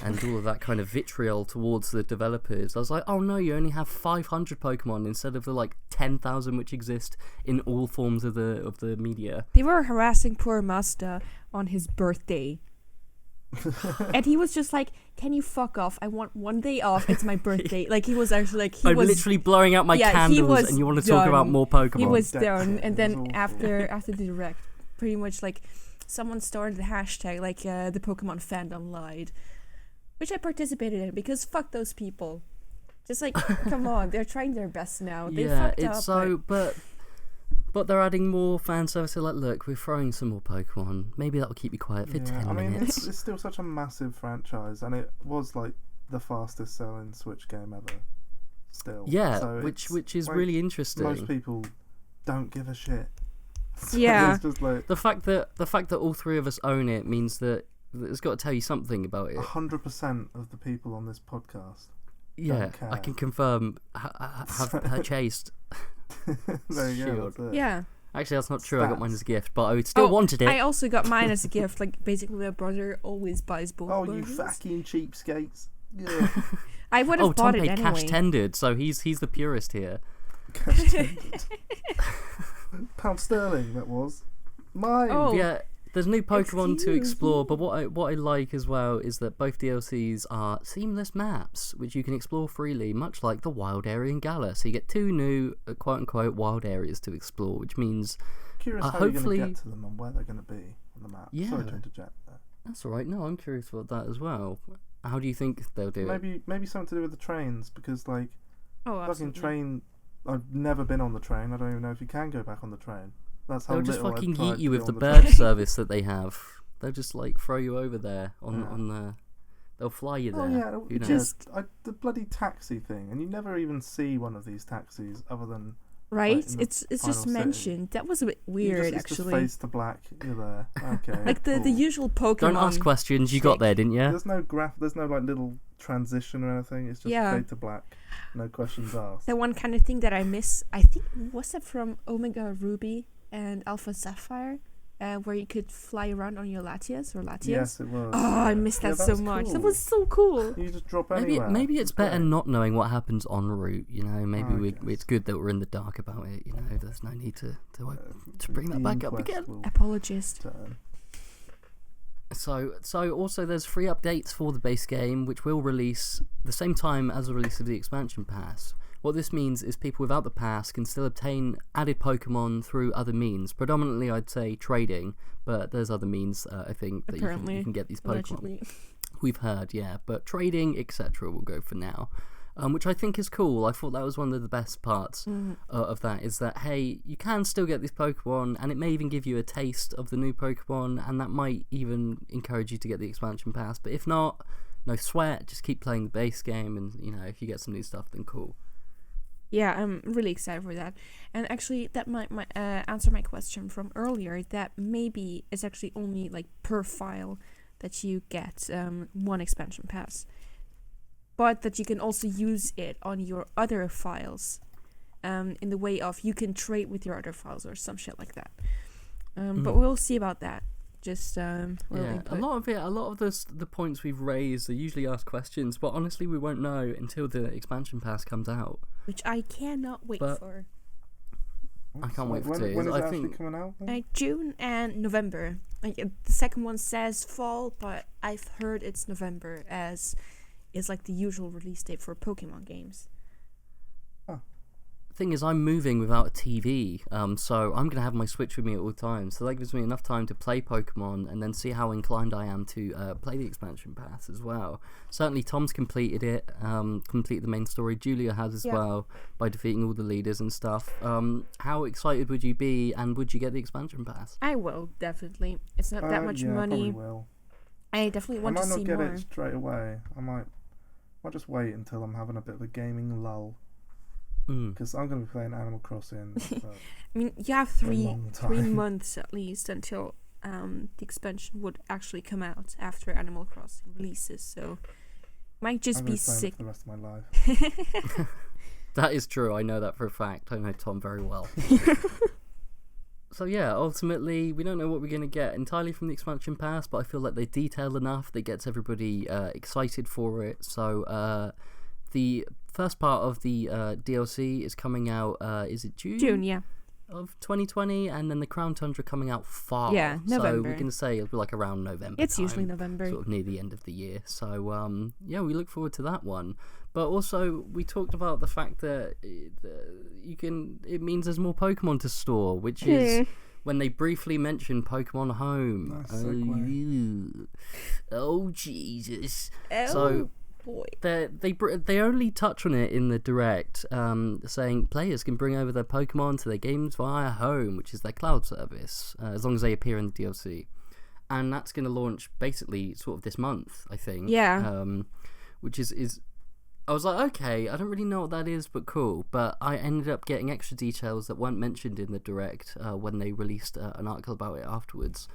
and all of that kind of vitriol towards the developers. I was like, oh no, you only have 500 Pokemon instead of the like 10,000 which exist in all forms of the media. They were harassing poor Mazda on his birthday. And he was just like, can you fuck off? I want one day off. It's my birthday. Like, he was actually like, I'm literally blowing out my he candles, was and you want to talk about done. more Pokemon. He was That's done. it. And It then was awful. after the direct, pretty much like someone started the hashtag like the Pokemon fandom lied, which I participated in because fuck those people. Just like, come on, they're trying their best now. They yeah, fucked it's up. so, but they're adding more fan service. They're like, look, we're throwing some more Pokemon. Maybe that'll keep you quiet for 10 I mean, minutes. it's still such a massive franchise, and it was like the fastest selling Switch game ever. Still, Yeah, So which it's, is like, really interesting. Most people don't give a shit. So Yeah. it's just like The fact that all three of us own it means that it's got to tell you something about it. 100% of the people on this podcast. Yeah, care. I can confirm have purchased. There you go. Shield. That's it. Yeah. Actually, that's not true. I got mine Stats. as a gift, but I still Oh, wanted it. I also got mine as a gift. Like, basically, my brother always buys both Oh, you versions. fucking cheapskates! Yeah. I would Oh, have Tom bought it paid anyway. cash tendered, so he's the purist here. Cash 200. Pound sterling, that was. Mine! Oh. Yeah, there's new Pokemon to Excuse explore, me. but what I like as well is that both DLCs are seamless maps, which you can explore freely, much like the Wild Area and Galar. So you get 2 new, quote-unquote, wild areas to explore, which means... Curious how hopefully... you're going to get to them and where they're going to be on the map. Yeah. Sorry to interject there. That's alright, no, I'm curious about that as well. How do you think they'll do it? Maybe something to do with the trains, because, like, Oh, fucking absolutely. train... I've never been on the train. I don't even know if you can go back on the train. That's how They'll just little I've fucking tried yeet you to with be the on bird train. service that they have. They'll just, like, throw you over there on the... They'll fly you there. Oh yeah, Who knows? just the bloody taxi thing, and you never even see one of these taxis other than Right? Like, in the It's just final city. mentioned. That was a bit you weird, just, it's actually. just face to black. You're there. Okay. Like the cool. usual Pokemon. Don't ask questions, you got there, didn't you? There's no There's no like little transition or anything. It's just Yeah. fade to black. No questions asked. The one kind of thing that I miss, I think, was that from Omega Ruby and Alpha Sapphire, where you could fly around on your Latias or Latias. Yes, it was. Oh, I missed that so was much. That cool. was so cool. You just drop Maybe anywhere. maybe it's better great. not knowing what happens en route. You know, maybe I guess. it's good that we're in the dark about it. You know, there's no need to bring that The back up inquest again. will Apologist. turn. So also there's free updates for the base game, which will release the same time as the release of the expansion pass. What this means is people without the pass can still obtain added Pokemon through other means. Predominantly, I'd say trading, but there's other means, I think, that Apparently, you can get these Pokemon. Allegedly. We've heard, yeah, but trading, etc. will go for now, which I think is cool. I thought that was one of the best parts of that, is that, hey, you can still get these Pokemon, and it may even give you a taste of the new Pokemon, and that might even encourage you to get the expansion pass. But if not, no sweat, just keep playing the base game, and, you know, if you get some new stuff, then cool. Yeah, I'm really excited for that. And actually, that might answer my question from earlier, that maybe it's actually only like per file that you get one expansion pass, but that you can also use it on your other files, in the way of you can trade with your other files or some shit like that. But we'll see about that. Just Yeah, input. a lot of the points we've raised are usually asked questions, but honestly, we won't know until the expansion pass comes out. Which I cannot wait But- for. I can't wait for when, it. when is I it actually think- coming out? then? Like June and November. Like the second one says fall, but I've heard it's November, as is like the usual release date for Pokemon games. Thing is, I'm moving without a TV, so I'm gonna have my Switch with me at all times. So that gives me enough time to play Pokemon and then see how inclined I am to play the expansion pass as well. Certainly, Tom's completed it, completed the main story. Julia has as Yeah. well by defeating all the leaders and stuff. How excited would you be, and would you get the expansion pass? I will, definitely. It's not that much yeah, I money. probably will. I definitely want I to might see not get more. it straight away. I might just wait until I'm having a bit of a gaming lull, because I'm going to be playing Animal Crossing. For I mean, you have a 3 long 3 time. months at least until the expansion would actually come out after Animal Crossing releases, so might just I'm be gonna be playing it sick. for the rest of my life. That is true. I know that for a fact. I know Tom very well. So yeah, ultimately, we don't know what we're going to get entirely from the expansion pass, but I feel like they detail enough that gets everybody excited for it. So the first part of the DLC is coming out, is it June? June, yeah. Of 2020, and then the Crown Tundra coming out fall. Yeah, So November. we're going to say it'll be like around November. It's usually time, November. sort of near the end of the year. So yeah, we look forward to that one. But also, we talked about the fact that it means there's more Pokemon to store, which is when they briefly mentioned Pokemon Home. Nice segue. Oh Jesus! Oh, So boy. they only touch on it in the direct, saying players can bring over their Pokemon to their games via Home, which is their cloud service, as long as they appear in the DLC, and that's going to launch basically sort of this month, I think. Yeah. Which is I was like, okay, I don't really know what that is, but cool. But I ended up getting extra details that weren't mentioned in the direct when they released an article about it afterwards.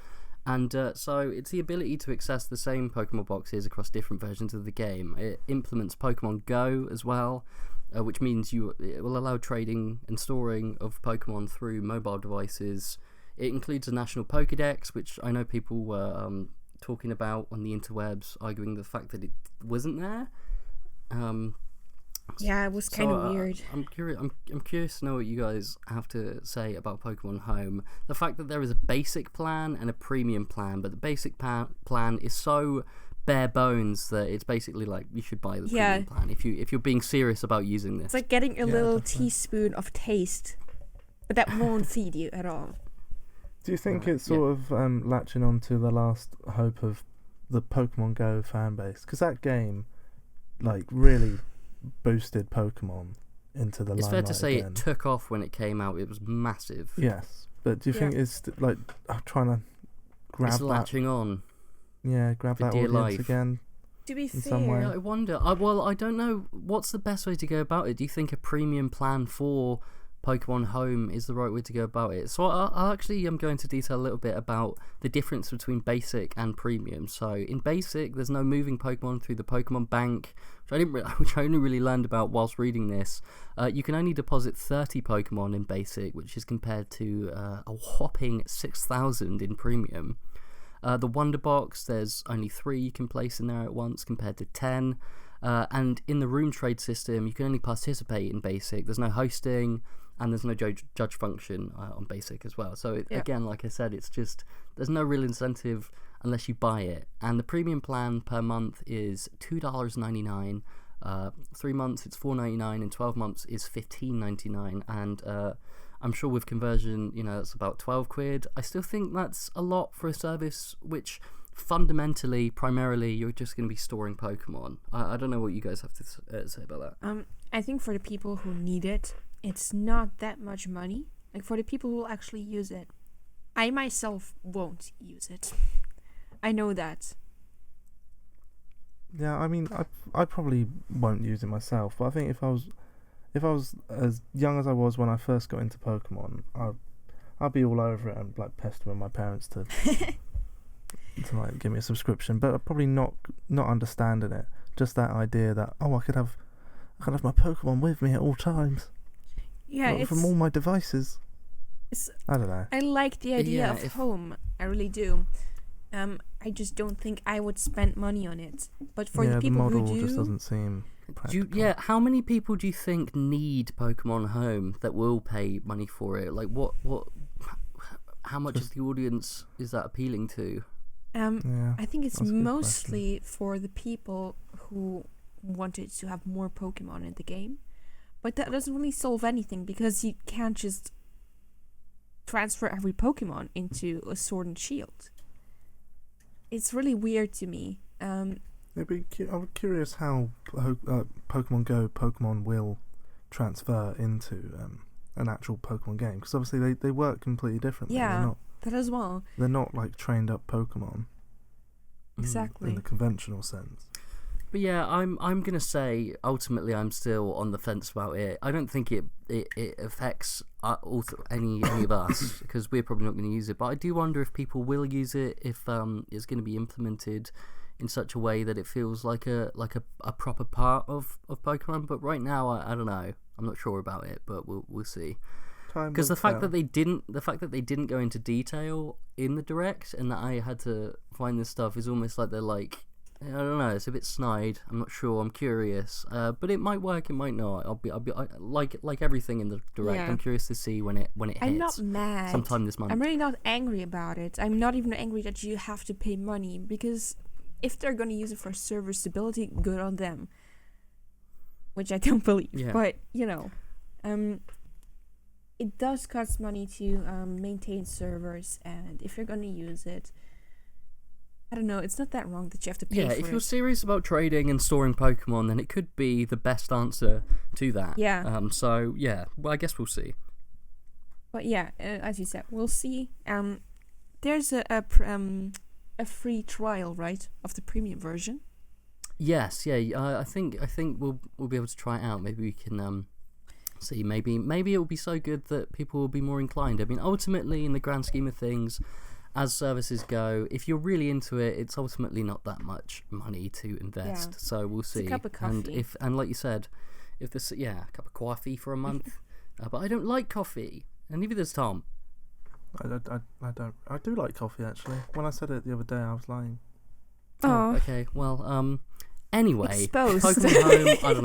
And so it's the ability to access the same Pokemon boxes across different versions of the game. It implements Pokemon Go as well, which means it will allow trading and storing of Pokemon through mobile devices. It includes a national Pokédex, which I know people were talking about on the interwebs, arguing the fact that it wasn't there. Yeah, it was kind of weird. I'm curious to know what you guys have to say about Pokemon Home. The fact that there is a basic plan and a premium plan, but the basic plan is so bare bones that it's basically like you should buy the premium plan if you're being serious about using this. It's like getting a little definitely. teaspoon of taste, but that won't feed you at all. Do you think it's sort of latching on to the last hope of the Pokemon Go fan base? Because that game, like, really boosted Pokemon into the limelight. It's fair to say again. it took off when it came out. It was massive. Yes, but do you think it's like trying to grab It's that? latching on. Yeah, grab for that dear audience life. again. To be some way. fair, Yeah, I wonder. I don't know. What's the best way to go about it? Do you think a premium plan for Pokemon Home is the right way to go about it? So I actually am going to detail a little bit about the difference between basic and premium. So in basic, there's no moving Pokemon through the Pokemon Bank, which I only really learned about whilst reading this. You can only deposit 30 Pokemon in basic, which is compared to a whopping 6,000 in premium. The Wonder Box, there's only 3 you can place in there at once compared to 10. And in the room trade system, you can only participate in basic. There's no hosting, and there's no judge function on basic as well. So again, like I said, it's just there's no real incentive unless you buy it. And the premium plan per month is $2.99. 3 months it's $4.99, and 12 months is $15.99. And I'm sure with conversion, that's about 12 quid. I still think that's a lot for a service which fundamentally, primarily, you're just going to be storing Pokemon. I don't know what you guys have to say about that. I think for the people who need it, it's not that much money. Like for the people who will actually use it, I myself won't use it. I know that. Yeah, I mean, I probably won't use it myself, but I think if I was as young as I was when I first got into Pokemon, I'd be all over it and like pestering my parents to like give me a subscription. But probably not understanding it. Just that idea that I could have my Pokemon with me at all times. Yeah, from all my devices. I don't know. I like the idea of home. I really do. I just don't think I would spend money on it. But for the people model who do, just doesn't seem practical. How many people do you think need Pokemon Home that will pay money for it? Like, how much of the audience is that appealing to? I think it's mostly for the people who wanted to have more Pokemon in the game. But that doesn't really solve anything because you can't just transfer every Pokemon into a Sword and Shield. It's really weird to me. I'm curious how Pokemon Go Pokemon will transfer into an actual Pokemon game, because obviously they work completely differently. Yeah, that as well. They're not like trained up Pokemon. Exactly. In the conventional sense. But yeah, I'm gonna say ultimately I'm still on the fence about it. I don't think it affects any of us because we're probably not going to use it. But I do wonder if people will use it, if it's going to be implemented in such a way that it feels like a proper part of Pokemon. But right now, I don't know. I'm not sure about it, but we'll see. Because the fact that they didn't go into detail in the direct, and that I had to find this stuff, is almost like they're like, I don't know. It's a bit snide. I'm not sure. I'm curious, but it might work. It might not. I'll be like everything in the direct. Yeah. I'm curious to see when it hits. I'm not mad. Sometime this month. I'm really not angry about it. I'm not even angry that you have to pay money, because if they're going to use it for server stability, good on them. Which I don't believe. Yeah. But it does cost money to maintain servers, and if you're going to use it, I don't know, it's not that wrong that you have to pay for it. Yeah, if you're serious about trading and storing Pokemon, then it could be the best answer to that. Yeah. So, yeah, well, I guess we'll see. But yeah, as you said, we'll see. There's a free trial, right, of the premium version? Yes, yeah. I think we'll be able to try it out. Maybe we can see. Maybe it will be so good that people will be more inclined. I mean, ultimately, in the grand scheme of things, as services go, if you're really into it, it's ultimately not that much money to invest. Yeah. So we'll see. It's a cup of coffee. And like you said, if this a cup of coffee for a month, but I don't like coffee, and neither does Tom. I don't. I do like coffee actually. When I said it the other day, I was lying. Oh, okay. Well, Anyway, Exposed. Pokemon Home, I don't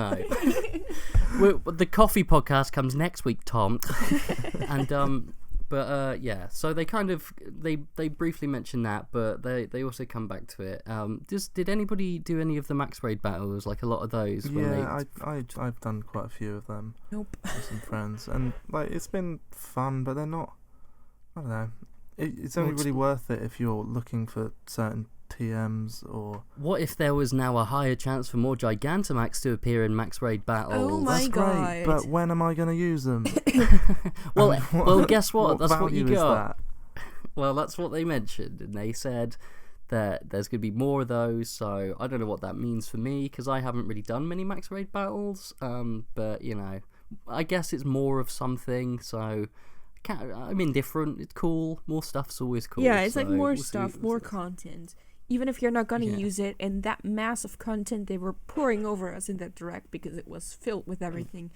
know. The coffee podcast comes next week, Tom. And yeah, so they kind of they briefly mention that, but they also come back to it. Did anybody do any of the max raid battles, like a lot of those? I've done quite a few of them. Nope. With some friends, and like it's been fun, but they're not. I don't know. It's only really worth it if you're looking for certain TMs or. What if there was now a higher chance for more Gigantamax to appear in max raid battles? Oh my That's God. great, but when am I going to use them? Well, guess what? That's what you value is got. that? Well, that's what they mentioned, and they said that there's going to be more of those. So I don't know what that means for me because I haven't really done many max raid battles. But you know, I guess it's more of something. So I'm indifferent. It's cool. More stuff's always cool. Yeah, it's so like more we'll stuff, see. more content. Even if you're not gonna Yeah. use it, and that mass of content they were pouring over us in that direct because it was filled with everything.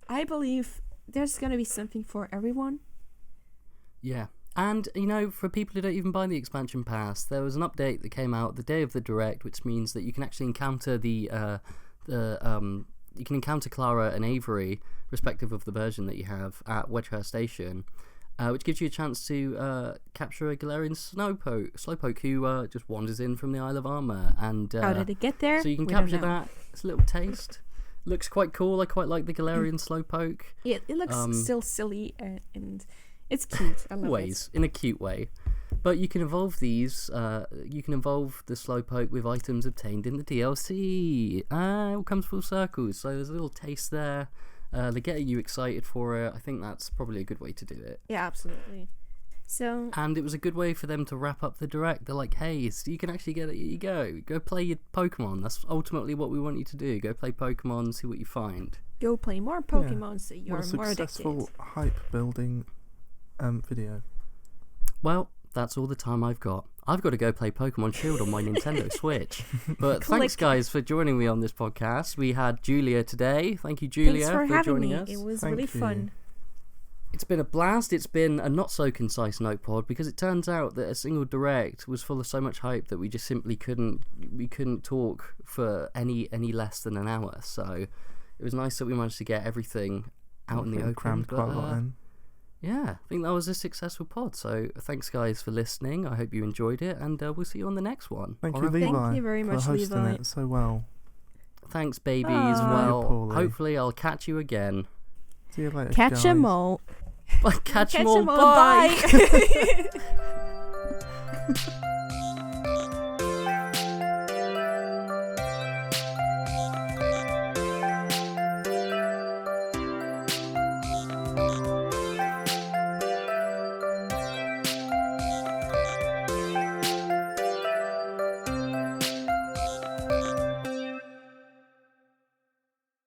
I believe there's gonna be something for everyone. Yeah. And, you know, for people who don't even buy the expansion pass, there was an update that came out the day of the direct, which means that you can actually encounter you can encounter Clara and Avery, respective of the version that you have, at Wedgehurst Station, which gives you a chance to capture a Galarian Slowpoke who just wanders in from the Isle of Armor. And How did it get there? so you can We don't capture know. that. It's a little taste. Looks quite cool. I quite like the Galarian Slowpoke. It looks still silly and it's cute. I love Ways, in a cute way. But you can evolve these, you can evolve the Slowpoke with items obtained in the DLC. It all comes full circle, so there's a little taste there. They're getting you excited for it. I think that's probably a good way to do it. it. Yeah, absolutely. So And it was a good way for them to wrap up the direct. They're like, hey, so you can actually get it, you go play your Pokemon. That's ultimately what we want you to do. Go play Pokemon, see what you find. go play more Pokemon so you're What a more successful addicted. hype building video. Well, that's all the time I've got. I've got to go play Pokemon Shield on my Nintendo Switch. But thanks, guys, for joining me on this podcast. We had Julia today. Thank you, Julia, Thanks for having joining me. us. It was Thank really you. fun. It's been a blast. It's been a not so concise Notepod because it turns out that a single direct was full of so much hype that we just simply couldn't talk for any less than an hour. So it was nice that we managed to get everything out in the open. Crammed quite a lot in. Yeah, I think that was a successful pod. So thanks, guys, for listening. I hope you enjoyed it, and we'll see you on the next one. Thank All you, right. Levi, Thank you very much, for hosting Levi. it so well. Thanks, babies. Aw. Well, You're poorly. hopefully I'll catch you again. See you later, Catch guys. 'em all. Catch 'em Catch all. 'em all. Bye. Bye.